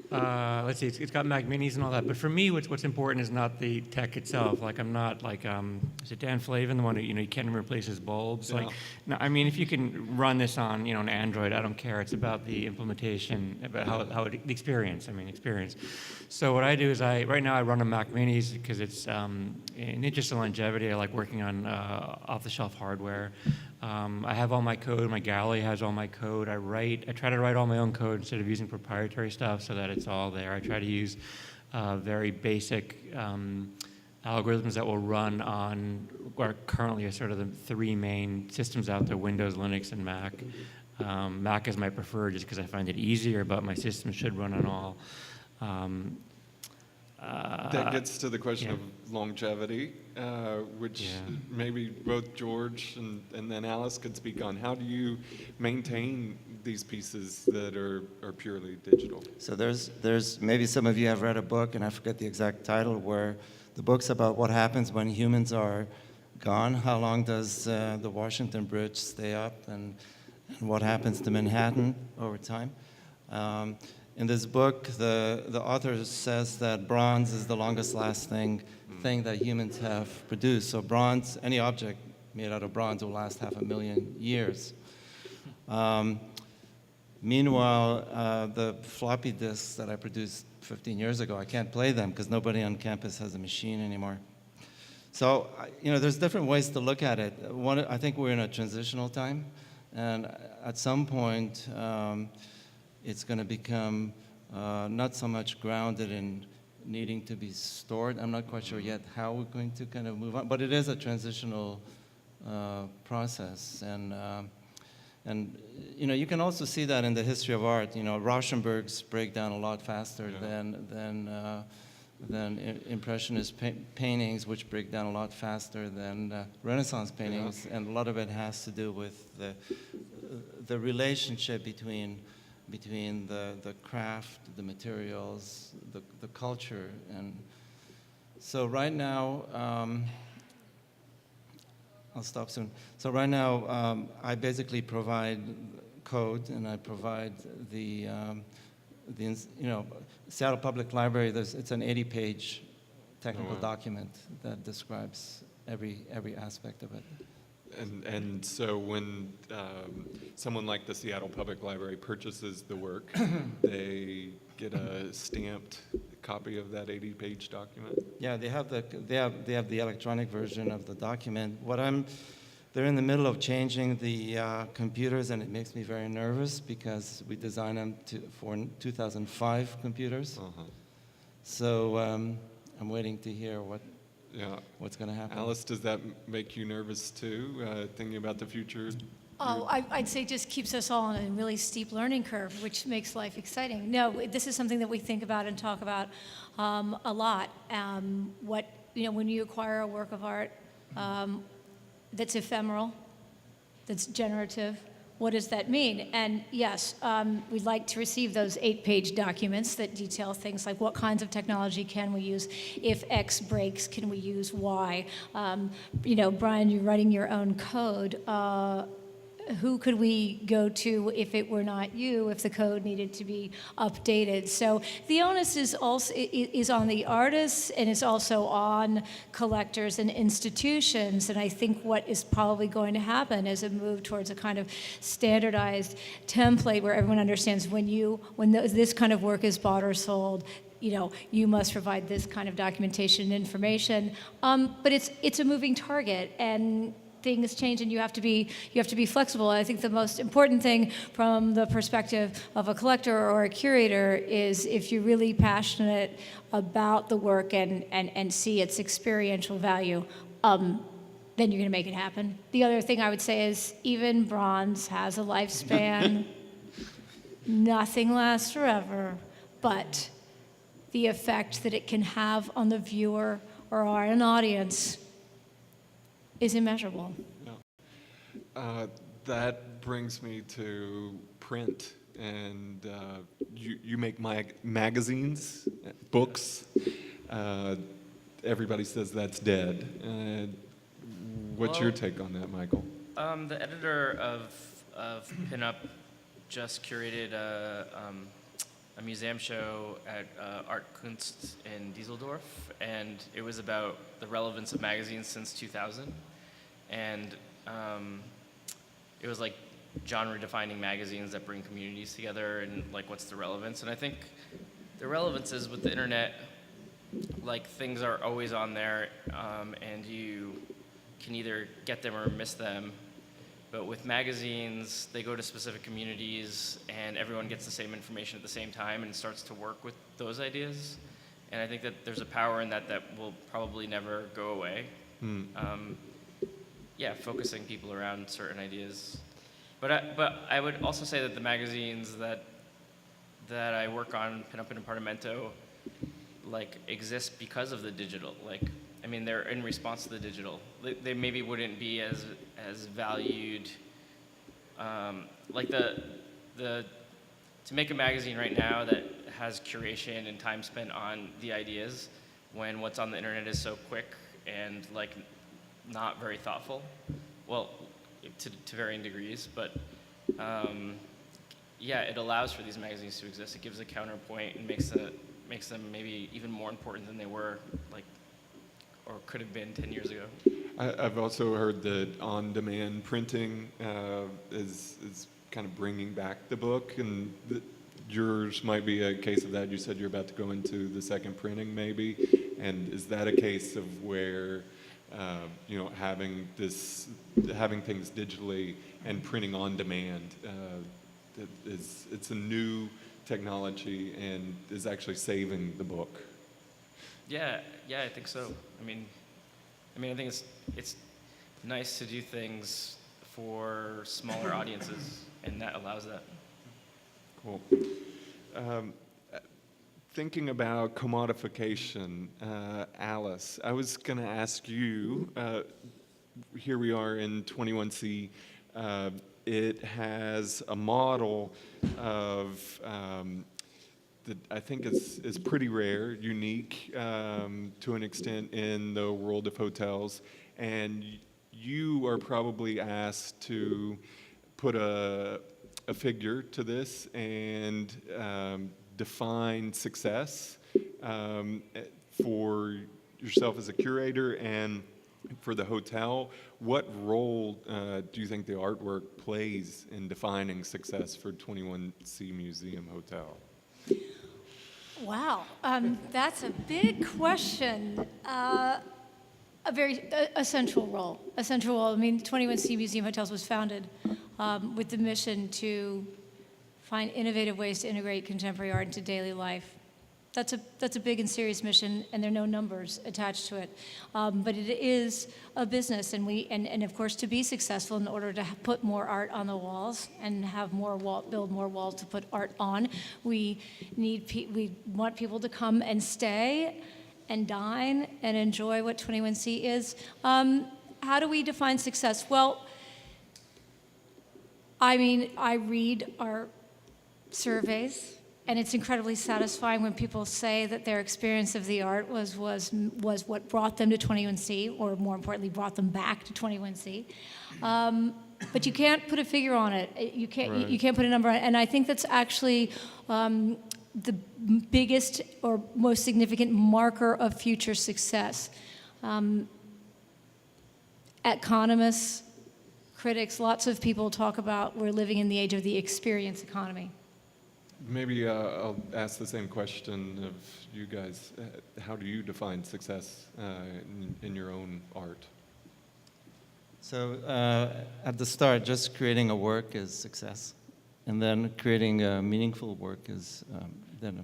let's see, it's got Mac Minis and all that. But for me, what's important is not the tech itself. Like I'm not like, is it Dan Flavin, the one who, you can't even replace his bulbs? Yeah. Like, no, I mean, if you can run this on, an Android, I don't care. It's about the implementation, about the experience. Experience. So what I do is right now I run on Mac Minis because it's in interest of longevity. I like working on off-the-shelf hardware. I have all my code. My gallery has all my code. I try to write all my own code instead of using proprietary stuff so that it's all there. I try to use very basic algorithms that will run on what currently are sort of the three main systems out there: Windows, Linux, and Mac. Mac is my preferred just because I find it easier, but my system should run on all. That gets to the question yeah. of longevity, which Yeah. maybe both George and then Alice could speak on. How do you maintain these pieces that are purely digital? So there's maybe some of you have read a book, and I forget the exact title, where the book's about what happens when humans are gone. How long does the Washington Bridge stay up, and what happens to Manhattan over time? In this book, the author says that bronze is the longest lasting thing that humans have produced. So bronze, any object made out of bronze will last 500,000 years. Meanwhile, the floppy disks that I produced 15 years ago, I can't play them because nobody on campus has a machine anymore. So, there's different ways to look at it. I think we're in a transitional time, and at some point, it's going to become not so much grounded in needing to be stored. I'm not quite sure yet how we're going to kind of move on, but it is a transitional process. And you can also see that in the history of art. Rauschenberg's break down a lot faster than Impressionist paintings, which break down a lot faster than Renaissance paintings, and a lot of it has to do with the relationship between the craft, the materials, the culture. And so right now, I'll stop soon. So right now, I basically provide code, and I provide the Seattle Public Library. It's an 80-page technical document that describes every aspect of it. And so when someone like the Seattle Public Library purchases the work, they get a stamped copy of that 80-page document? Yeah, they have the electronic version of the document. They're in the middle of changing the computers, and it makes me very nervous because we designed them for 2005 computers. Uh-huh. So I'm waiting to hear what's going to happen. Alice, does that make you nervous too, thinking about the future? Oh, I'd say just keeps us all on a really steep learning curve, which makes life exciting. No, this is something that we think about and talk about a lot. When you acquire a work of art that's ephemeral, that's generative, what does that mean? And yes, we'd like to receive those 8-page documents that detail things like what kinds of technology can we use? If X breaks, can we use Y? Brian, you're writing your own code. Who could we go to if it were not you, if the code needed to be updated? So the onus is on the artists, and it's also on collectors and institutions. And I think what is probably going to happen is a move towards a kind of standardized template where everyone understands when this kind of work is bought or sold, you must provide this kind of documentation and information. But it's a moving target, and things change, and you have to be flexible. I think the most important thing from the perspective of a collector or a curator is if you're really passionate about the work and see its experiential value, then you're going to make it happen. The other thing I would say is even bronze has a lifespan. Nothing lasts forever, but the effect that it can have on the viewer or on an audience is immeasurable. Yeah. That brings me to print, and you make magazines, books. Everybody says that's dead. What's your take on that, Michael? The editor of Pinup just curated a museum show at Art Kunst in Düsseldorf, and it was about the relevance of magazines since 2000. And it was like genre-defining magazines that bring communities together, and like what's the relevance. And I think the relevance is with the internet, like things are always on there, and you can either get them or miss them. But with magazines, they go to specific communities, and everyone gets the same information at the same time and starts to work with those ideas. And I think that there's a power in that that will probably never go away. Yeah, focusing people around certain ideas. But I would also say that the magazines that I work on, Pinup and Apartamento, like exist because of the digital. Like, I mean, they're in response to the digital. They maybe wouldn't be as valued. Like to make a magazine right now that has curation and time spent on the ideas, when what's on the internet is so quick and like not very thoughtful. Well, to varying degrees, but yeah, it allows for these magazines to exist. It gives a counterpoint and makes them maybe even more important than they were, like, or could have been 10 years ago. I've also heard that on-demand printing is kind of bringing back the book, and yours might be a case of that. You said you're about to go into the second printing, maybe, and is that a case of where you know, having things digitally and printing on demand it's a new technology and is actually saving the book? Yeah, I think so. I mean, I think it's nice to do things for smaller audiences, and that allows that. Cool. Thinking about commodification, Alice, I was going to ask you, here we are in 21C, it has a model of that I think is pretty rare, unique to an extent in the world of hotels, and you are probably asked to put a figure to this and define success for yourself as a curator and for the hotel. What role do you think the artwork plays in defining success for 21C Museum Hotel? Wow, that's a big question. A very essential role. Essential role. I mean, 21C Museum Hotels was founded with the mission to find innovative ways to integrate contemporary art into daily life. That's a big and serious mission, and there are no numbers attached to it. But it is a business, and of course, to be successful, in order to put more art on the walls and have build more walls to put art on, we want people to come and stay and dine and enjoy what 21C is. How do we define success? Well, I mean, I read our surveys, and it's incredibly satisfying when people say that their experience of the art was what brought them to 21C, or more importantly, brought them back to 21C. But you can't put a figure on it. You can't put a number on it. And I think that's actually the biggest or most significant marker of future success. Economists, critics, lots of people talk about we're living in the age of the experience economy. Maybe I'll ask the same question of you guys. How do you define success in your own art? So at the start, just creating a work is success. And then creating a meaningful work is then a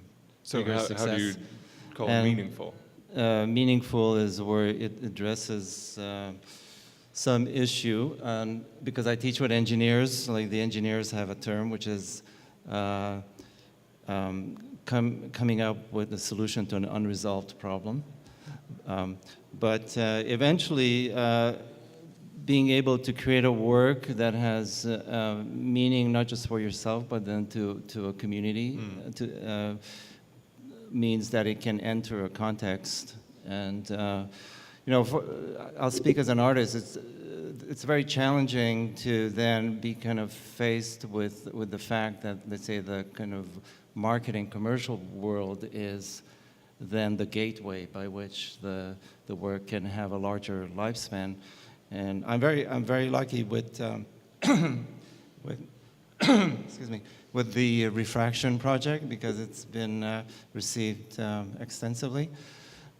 bigger success. How do you call it meaningful? Meaningful is where it addresses some issue. Because I teach with engineers, like the engineers have a term which is coming up with a solution to an unresolved problem. But eventually, being able to create a work that has meaning not just for yourself, but then to a community, means that it can enter a context. And I'll speak as an artist. It's very challenging to then be kind of faced with the fact that, let's say, the kind of marketing commercial world is then the gateway by which the work can have a larger lifespan. And I'm very lucky with with excuse me, with the refraction project, because it's been received extensively.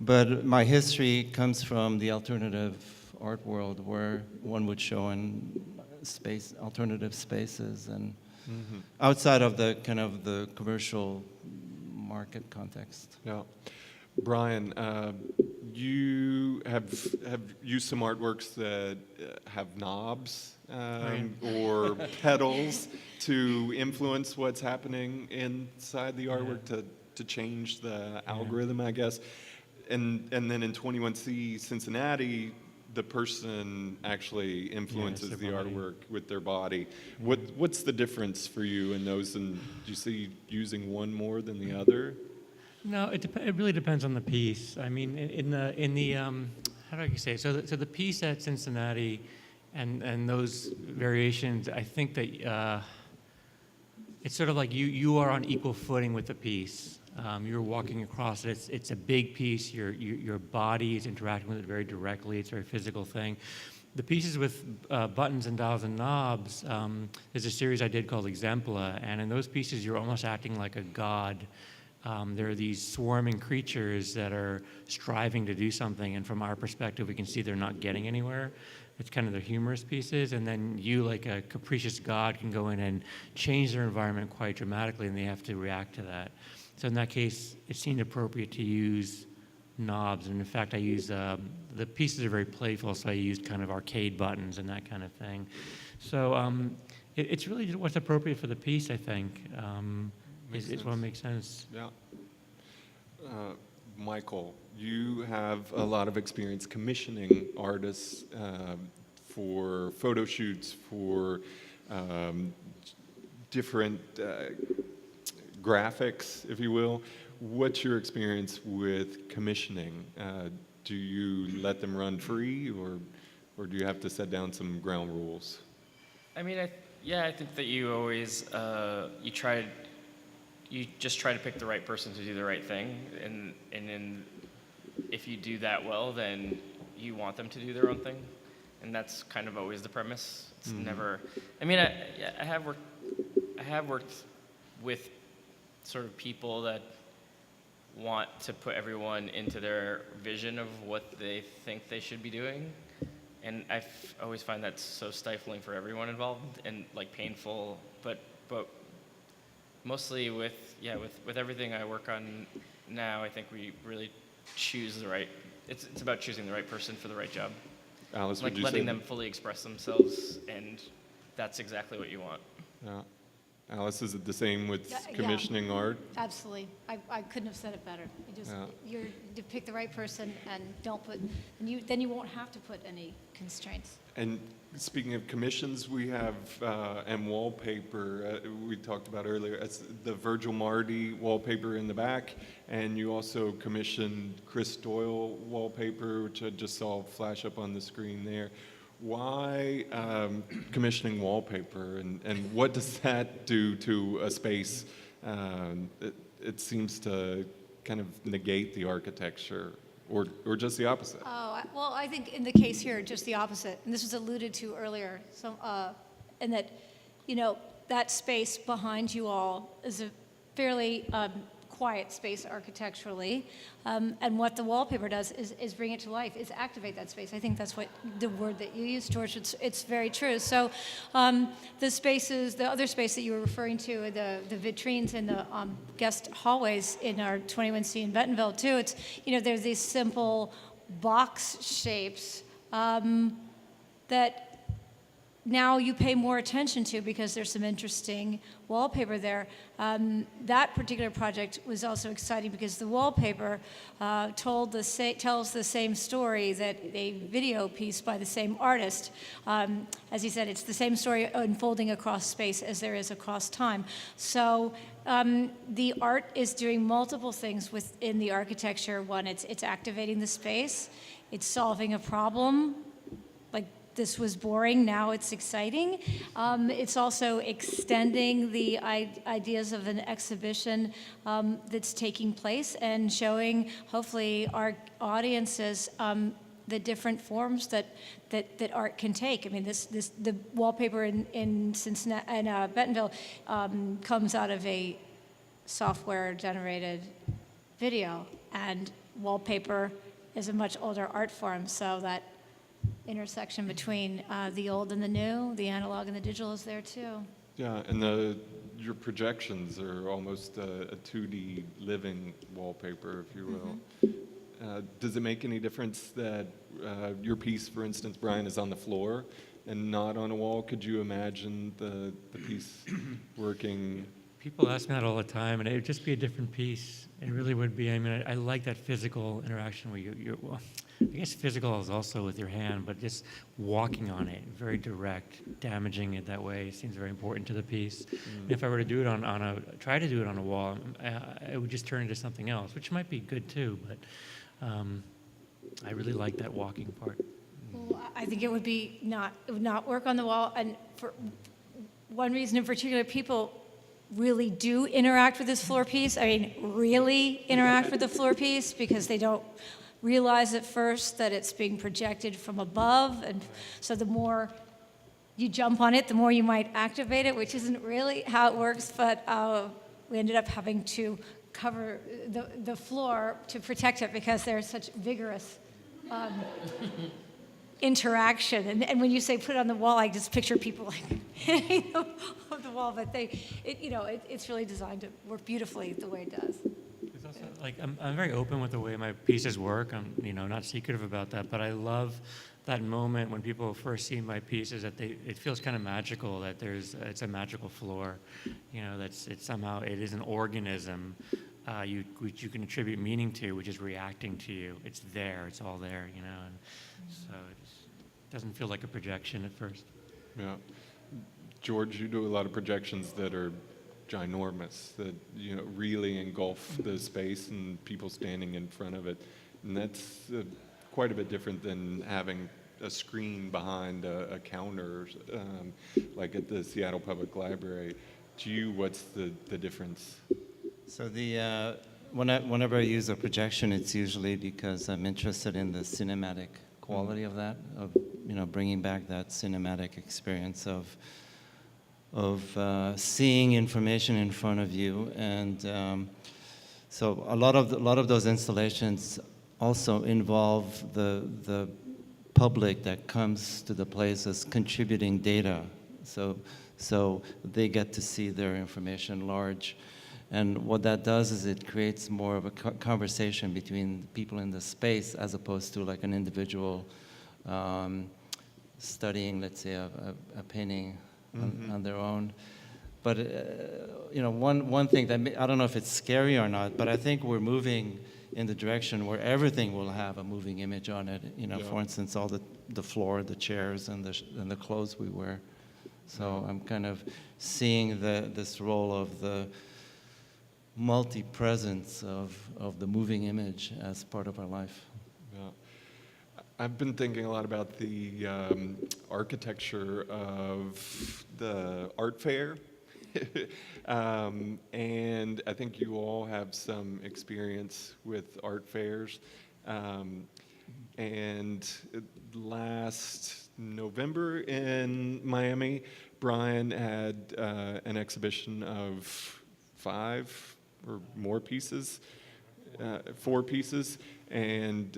But my history comes from the alternative art world, where one would show in alternative spaces, and outside of the kind of the commercial market context. Yeah. Brian, you have used some artworks that have knobs or pedals to influence what's happening inside the artwork, to change the algorithm, I guess. And then in 21C Cincinnati, the person actually influences the artwork with their body. What's the difference for you in those? And do you see using one more than the other? No, it really depends on the piece. I mean, in the how do I say it? So the piece at Cincinnati and those variations, I think that it's sort of like you are on equal footing with the piece. You're walking across it. It's a big piece. Your body is interacting with it very directly. It's a very physical thing. The pieces with buttons and dials and knobs, there's a series I did called Exempla, and in those pieces, you're almost acting like a god. There are these swarming creatures that are striving to do something, and from our perspective, we can see they're not getting anywhere. It's kind of the humorous pieces, and then you, like a capricious god, can go in and change their environment quite dramatically, and they have to react to that. So in that case, it seemed appropriate to use knobs, and in fact, I used, the pieces are very playful, so I used kind of arcade buttons and that kind of thing. So it's really what's appropriate for the piece, I think. It's what makes sense. Yeah. Michael, you have a lot of experience commissioning artists for photo shoots, for different graphics, if you will. What's your experience with commissioning? Do you let them run free, or do you have to set down some ground rules? I mean, I think that you always you just try to pick the right person to do the right thing, and if you do that well, then you want them to do their own thing, and that's kind of always the premise. It's never. I mean, I have worked with sort of people that want to put everyone into their vision of what they think they should be doing, and I always find that so stifling for everyone involved and like painful. But mostly with everything I work on now, I think we really choose the right. It's about choosing the right person for the right job. Alice, like would you letting say them fully express themselves, and that's exactly what you want. Yeah. Alice, is it the same with Yeah. commissioning art? Absolutely. I couldn't have said it better. You pick the right person and don't put, and then you won't have to put any constraints. And speaking of commissions, we have, and wallpaper, we talked about earlier, it's the Virgil Marty wallpaper in the back, and you also commissioned Chris Doyle wallpaper, which I just saw flash up on the screen there. Why commissioning wallpaper, and what does that do to a space? It seems to kind of negate the architecture, or just the opposite. Oh, well, I think in the case here, just the opposite. And this was alluded to earlier. So, and that, that space behind you all is a fairly quiet space architecturally. And what the wallpaper does is bring it to life, is activate that space. I think that's what the word that you used, George. It's very true. So the spaces, the other space that you were referring to, the vitrines and the guest hallways in our 21C in Bentonville too, it's, there's these simple box shapes that now you pay more attention to because there's some interesting wallpaper there. That particular project was also exciting because the wallpaper tells the same story that a video piece by the same artist. As he said, it's the same story unfolding across space as there is across time. So the art is doing multiple things within the architecture. One, it's activating the space. it's solving a problem. Like, this was boring, now it's exciting. It's also extending the ideas of an exhibition that's taking place and showing, hopefully, our audiences the different forms that art can take. I mean, the wallpaper in Cincinnati, in Bentonville comes out of a software-generated video, and wallpaper is a much older art form, so that intersection between the old and the new, the analog and the digital is there too. Yeah, and your projections are almost a 2D living wallpaper, if you will. Does it make any difference that your piece, for instance, Brian, is on the floor and not on a wall? Could you imagine the piece working? People ask me that all the time, and it would just be a different piece. It really would be. I mean, I like that physical interaction where well, I guess physical is also with your hand, but just walking on it, very direct, damaging it that way seems very important to the piece. And if I were to do it try to do it on a wall, it would just turn into something else, which might be good too, but I really like that walking part. Well, I think it would not work on the wall, and for one reason in particular, people really do interact with this floor piece. I mean, really interact with the floor piece, because they don't realize at first that it's being projected from above, and so the more you jump on it, the more you might activate it, which isn't really how it works, but we ended up having to cover the floor to protect it because there's such vigorous interaction. And when you say put it on the wall, I just picture people like hitting the wall, but it's really designed to work beautifully the way it does. It's also, like, I'm very open with the way my pieces work. I'm not secretive about that, but I love that moment when people first see my pieces that it feels kind of magical, that it's a magical floor, it is an organism which you can attribute meaning to, which is reacting to you. It's there, it's all there, and so it doesn't feel like a projection at first. Yeah. George, you do a lot of projections that are ginormous, that really engulf the space and people standing in front of it, and that's quite a bit different than having a screen behind a counter, like at the Seattle Public Library. To you, what's the difference? So whenever I use a projection, it's usually because I'm interested in the cinematic quality of that, of bringing back that cinematic experience of seeing information in front of you, and so a lot of those installations also involve the public that comes to the place as contributing data, so they get to see their information large. And what that does is it creates more of a conversation between people in the space, as opposed to like an individual studying, let's say, a painting on their own. But one thing that I don't know if it's scary or not, but I think we're moving in the direction where everything will have a moving image on it. For instance, all the floor, the chairs, and the clothes we wear. So I'm kind of seeing this role of the multi-presence of the moving image as part of our life. Yeah. I've been thinking a lot about the architecture of the art fair. And I think you all have some experience with art fairs. And last November in Miami, Brian had an exhibition of 5 or more pieces, 4 pieces, and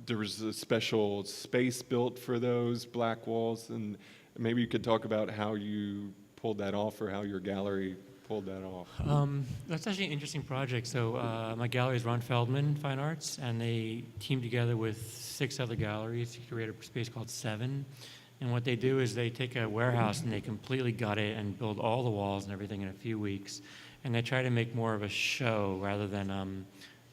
there was a special space built for those black walls, and maybe you could talk about how you pulled that off, or how your gallery pulled that off. That's actually an interesting project. So my gallery is Ron Feldman Fine Arts, and they teamed together with 6 other galleries to create a space called 7. And what they do is they take a warehouse and they completely gut it and build all the walls and everything in a few weeks. And they try to make more of a show rather than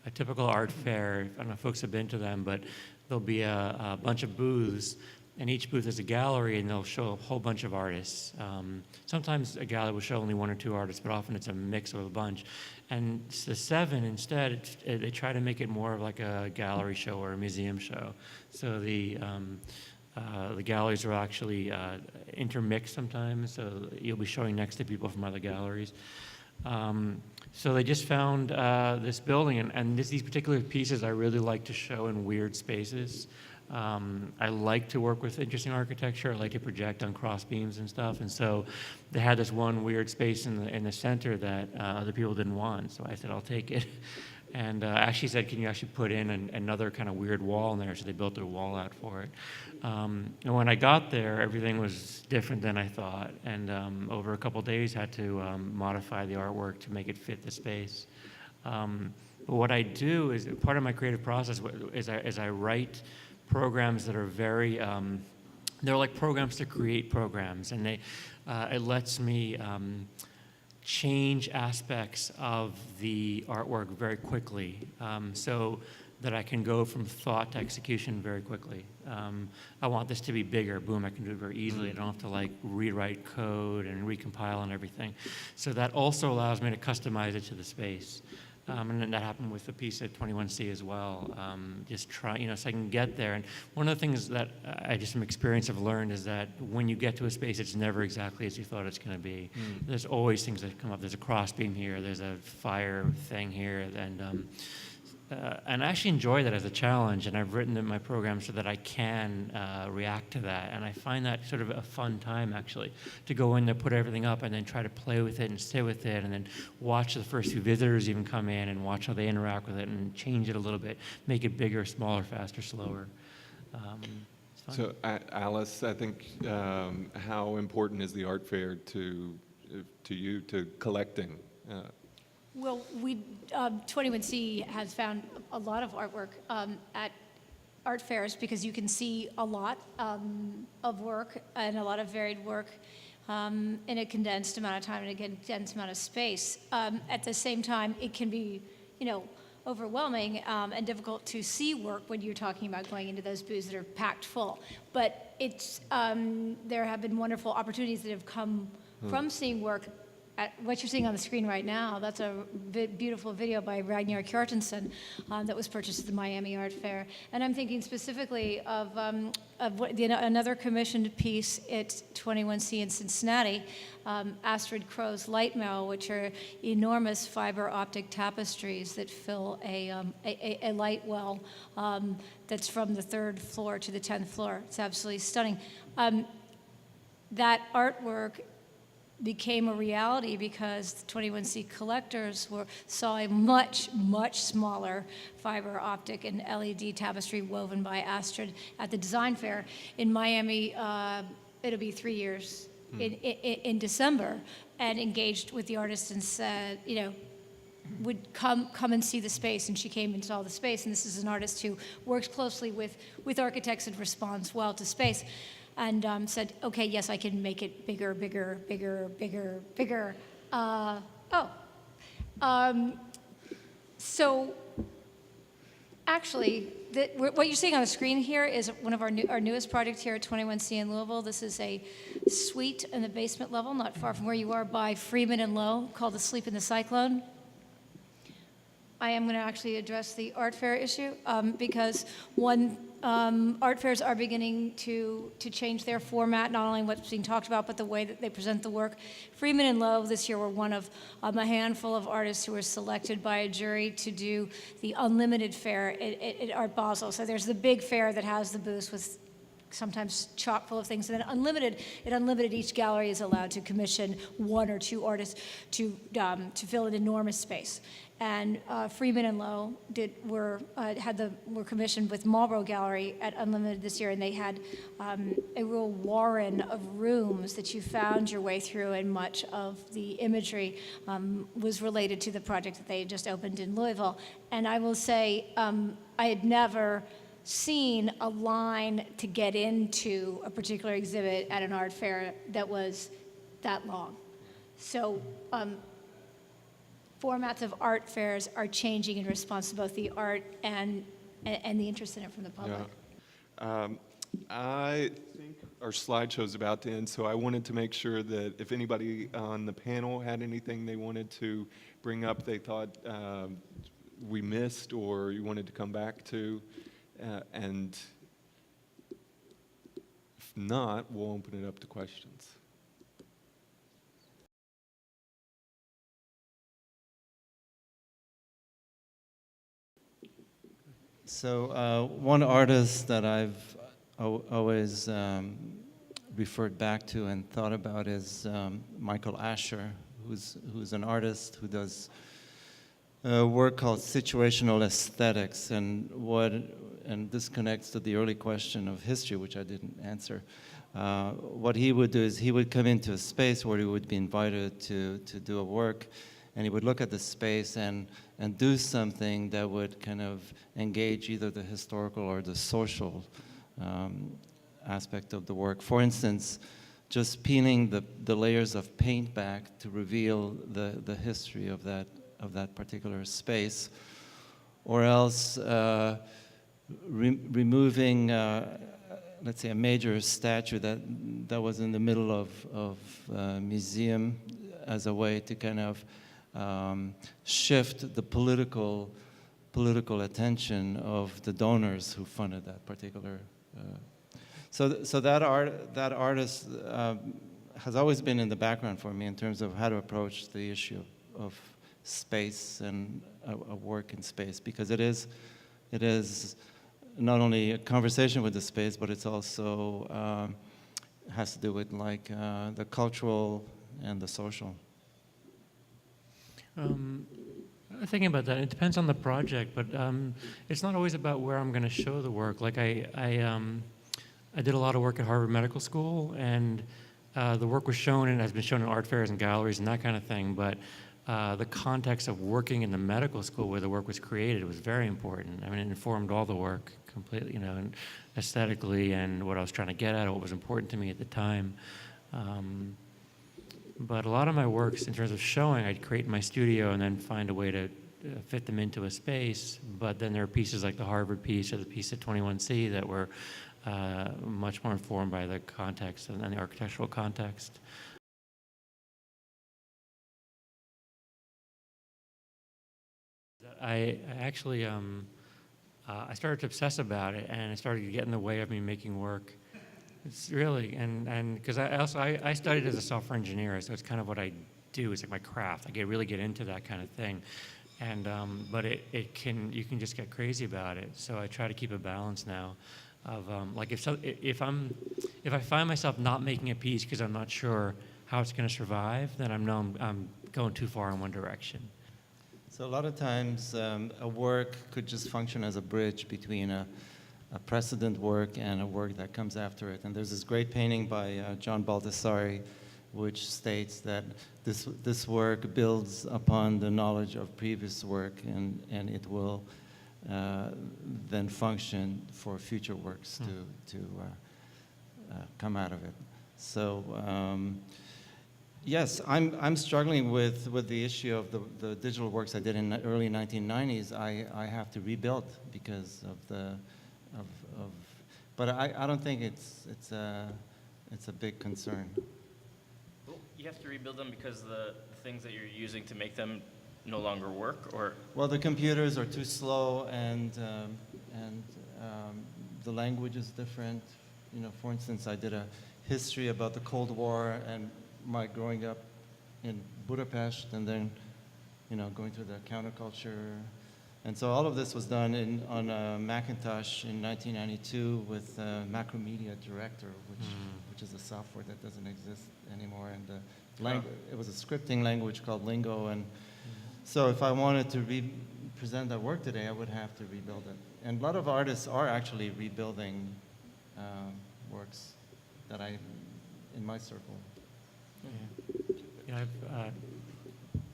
a typical art fair. I don't know if folks have been to them, but there'll be a bunch of booths and each booth is a gallery, and they'll show a whole bunch of artists. Sometimes a gallery will show only 1 or 2 artists, but often it's a mix of a bunch. And the 7, instead, they try to make it more of like a gallery show or a museum show. So the galleries are actually intermixed sometimes, so you'll be showing next to people from other galleries. So they just found this building, and these particular pieces I really like to show in weird spaces. I like to work with interesting architecture. I like to project on cross beams and stuff. And so they had this one weird space in the center that other people didn't want. So I said, I'll take it. And actually said, can you actually put in another kind of weird wall in there? So they built a wall out for it. And when I got there, everything was different than I thought. And over a couple days, had to modify the artwork to make it fit the space. But what I do is, part of my creative process is I write programs that are very, they're like programs to create programs, and it lets me change aspects of the artwork very quickly, so that I can go from thought to execution very quickly. I want this to be bigger, boom, I can do it very easily. I don't have to like rewrite code and recompile and everything. So that also allows me to customize it to the space. And then that happened with the piece at 21C as well. Just try, so I can get there. And one of the things that I just from experience have learned is that when you get to a space, it's never exactly as you thought it's going to be. There's always things that come up. There's a crossbeam here. There's a fire thing here, and I actually enjoy that as a challenge. And I've written in my program so that I can react to that. And I find that sort of a fun time, actually, to go in there, put everything up, and then try to play with it and sit with it, and then watch the first few visitors even come in and watch how they interact with it and change it a little bit, make it bigger, smaller, faster, slower. It's fun. So, Alice, I think how important is the art fair to you, to collecting? Well, 21C has found a lot of artwork at art fairs because you can see a lot of work and a lot of varied work in a condensed amount of time and a condensed amount of space. At the same time, it can be, overwhelming and difficult to see work when you're talking about going into those booths that are packed full. But there have been wonderful opportunities that have come from seeing work. What you're seeing on the screen right now, that's a beautiful video by Ragnar Kjartansson that was purchased at the Miami Art Fair. And I'm thinking specifically of another commissioned piece at 21C in Cincinnati, Astrid Crow's Light Mail, which are enormous fiber optic tapestries that fill a light well that's from the 3rd floor to the 10th floor. It's absolutely stunning. That artwork became a reality because the 21C collectors saw a much, much smaller fiber optic and LED tapestry woven by Astrid at the design fair in Miami. It'll be 3 years in December, and engaged with the artist and said, would come and see the space, and she came and saw the space. And this is an artist who works closely with architects and responds well to space. And said, okay, yes, I can make it bigger, bigger, bigger, bigger, bigger. So actually, what you're seeing on the screen here is one of our newest projects here at 21C in Louisville. This is a suite in the basement level, not far from where you are, by Freeman and Lowe, called Asleep in the Cyclone. I am going to actually address the art fair issue because art fairs are beginning to change their format, not only what's being talked about, but the way that they present the work. Freeman and Lowe this year were one of a handful of artists who were selected by a jury to do the Unlimited Fair at Art Basel. So there's the big fair that has the booths with sometimes chock full of things. And then Unlimited, each gallery is allowed to commission 1 or 2 artists to fill an enormous space. And Freeman and Lowe were commissioned with Marlborough Gallery at Unlimited this year, and they had a real warren of rooms that you found your way through, and much of the imagery was related to the project that they had just opened in Louisville. And I will say, I had never seen a line to get into a particular exhibit at an art fair that was that long. So formats of art fairs are changing in response to both the art and the interest in it from the public. Yeah. I think our slideshow is about to end, so I wanted to make sure that if anybody on the panel had anything they wanted to bring up they thought we missed or you wanted to come back to, and if not, we'll open it up to questions. So one artist that I've always referred back to and thought about is Michael Asher, who's an artist who does work called situational aesthetics, and this connects to the early question of history, which I didn't answer. What he would do is he would come into a space where he would be invited to do a work, and he would look at the space and do something that would kind of engage either the historical or the social aspect of the work. For instance, just peeling the layers of paint back to reveal the history of that particular space, or else removing, let's say, a major statue that was in the middle of a museum as a way to kind of shift the political attention of the donors who funded that particular. So that artist has always been in the background for me in terms of how to approach the issue of space and a work in space, because it is not only a conversation with the space, but it's also has to do with like the cultural and the social. Thinking about that, it depends on the project, but it's not always about where I'm going to show the work. Like I did a lot of work at Harvard Medical School, and the work was shown and has been shown in art fairs and galleries and that kind of thing, but the context of working in the medical school where the work was created was very important. I mean, it informed all the work completely, you know, and aesthetically and what I was trying to get at, what was important to me at the time. But a lot of my works, in terms of showing, I'd create in my studio and then find a way to fit them into a space. But then there are pieces like the Harvard piece or the piece at 21C that were much more informed by the context and the architectural context. I actually, I started to obsess about it, and it started to get in the way of me making work. It's really, and because I studied as a software engineer, so it's kind of what I do. It's like my craft. I really get into that kind of thing, and but you can just get crazy about it. So I try to keep a balance now, of like if I find myself not making a piece because I'm not sure how it's going to survive, then I'm going too far in one direction. So a lot of times a work could just function as a bridge between a precedent work and a work that comes after it. And there's this great painting by John Baldessari which states that this work builds upon the knowledge of previous work, and it will then function for future works to come out of it. So yes, I'm struggling with the issue of the digital works I did in the early 1990s. I have to rebuild because of but I don't think it's a big concern. Well, you have to rebuild them because the things that you're using to make them no longer work, or? Well, the computers are too slow, and the language is different. You know, for instance, I did a history about the Cold War and my growing up in Budapest, and then, you know, going through the counterculture. And so all of this was done on a Macintosh in 1992 with Macromedia Director, which is a software that doesn't exist anymore. And it was a scripting language called Lingo. And so if I wanted to present that work today, I would have to rebuild it. And a lot of artists are actually rebuilding works that in my circle. Yeah,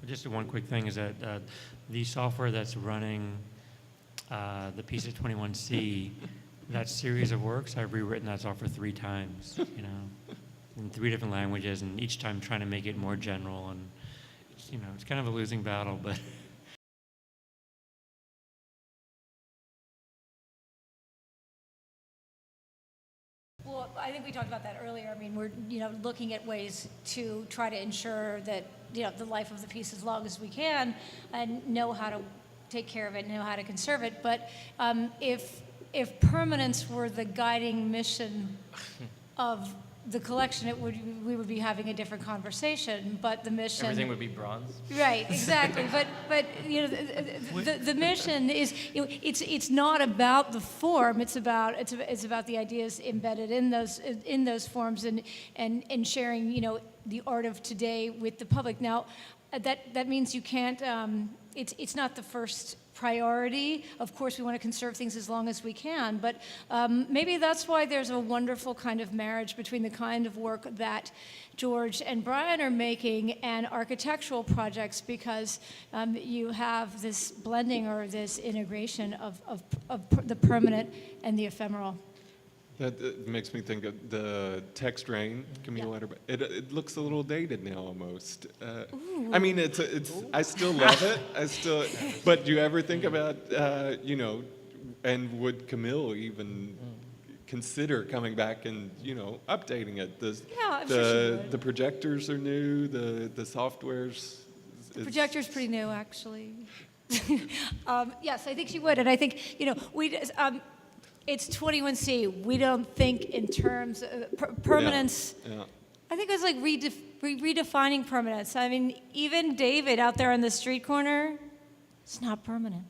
just one quick thing is that the software that's running the piece at 21C, that series of works, I've rewritten that software 3 times, you know, in 3 different languages, and each time trying to make it more general, and you know, it's kind of a losing battle, but I think we talked about that earlier. I mean, we're, looking at ways to try to ensure that, the life of the piece as long as we can and know how to take care of it, know how to conserve it. But if permanence were the guiding mission of the collection, we would be having a different conversation. But the mission, Everything would be bronze. right, exactly. but the mission is, it's not about the form. It's about the ideas embedded in those forms and sharing the art of today with the public. Now, that means you can't. It's not the first priority. Of course, we want to conserve things as long as we can, but maybe that's why there's a wonderful kind of marriage between the kind of work that George and Brian are making and architectural projects, because you have this blending or this integration of the permanent and the ephemeral. That makes me think of the text rain, Camille Letterman. It looks a little dated now, almost. I mean, it's. I still love it. But do you ever think about, and would Camille even consider coming back and, updating it? I'm sure she would. The projectors are new. The software's. The projector's pretty new, actually. Yes, I think she would, and I think we. It's 21C. We don't think in terms of permanence. Yeah. I think it was like redefining permanence. I mean, even David out there on the street corner, it's not permanent.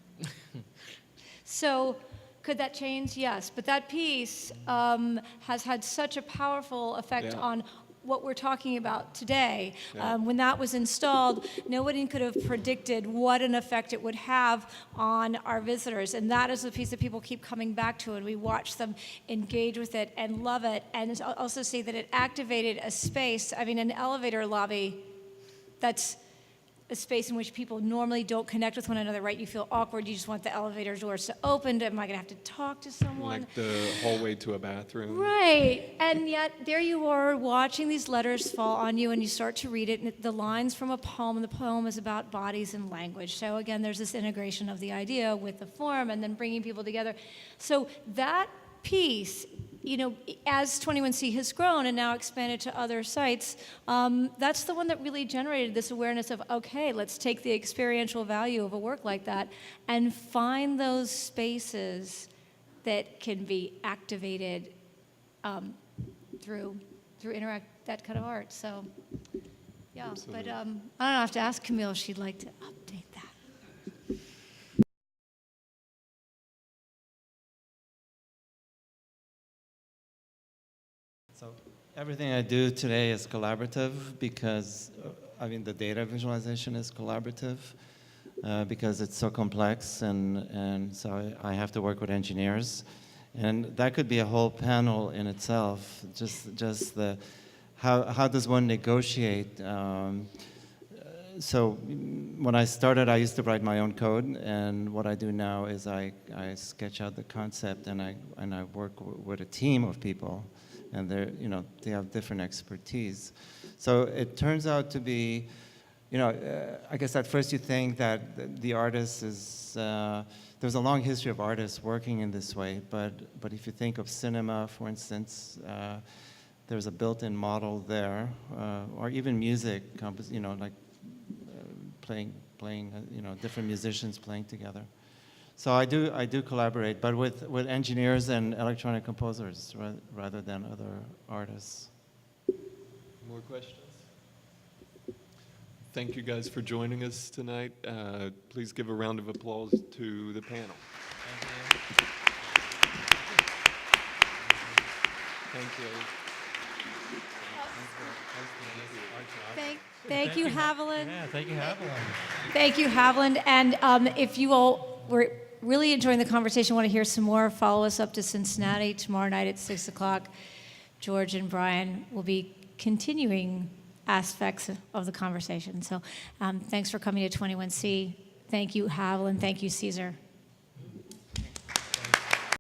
So could that change? Yes. But that piece has had such a powerful effect on what we're talking about today. When that was installed, nobody could have predicted what an effect it would have on our visitors. And that is the piece that people keep coming back to, and we watch them engage with it and love it. And also see that it activated a space, an elevator lobby that's a space in which people normally don't connect with one another, right? You feel awkward. You just want the elevator doors to open. Am I going to have to talk to someone? Like the hallway to a bathroom. Right. And yet there you are watching these letters fall on you, and you start to read it, and the lines from a poem, and the poem is about bodies and language. So again, there's this integration of the idea with the form and then bringing people together. So that piece, as 21C has grown and now expanded to other sites, that's the one that really generated this awareness of, okay, let's take the experiential value of a work like that and find those spaces that can be activated through that kind of art. So, yeah. Absolutely. But I don't know, I have to ask Camille if she'd like to update that. So everything I do today is collaborative because, the data visualization is collaborative because it's so complex, and so I have to work with engineers. And that could be a whole panel in itself, just the, how does one negotiate? So when I started, I used to write my own code, and what I do now is I sketch out the concept, and I work with a team of people. And they have different expertise. So it turns out to be, I guess at first you think that the artist is, there's a long history of artists working in this way, but if you think of cinema, for instance, there's a built-in model there, or even music, like playing, different musicians playing together. So I do collaborate, but with engineers and electronic composers rather than other artists. More questions? Thank you guys for joining us tonight. Please give a round of applause to the panel. Thank you. Thank you, Haviland. Yeah, thank you, Haviland. Thank you, Haviland. And if you all were really enjoying the conversation, want to hear some more, follow us up to Cincinnati tomorrow night at 6 o'clock. George and Brian will be continuing aspects of the conversation. So thanks for coming to 21C. Thank you, Haviland. Thank you, Caesar.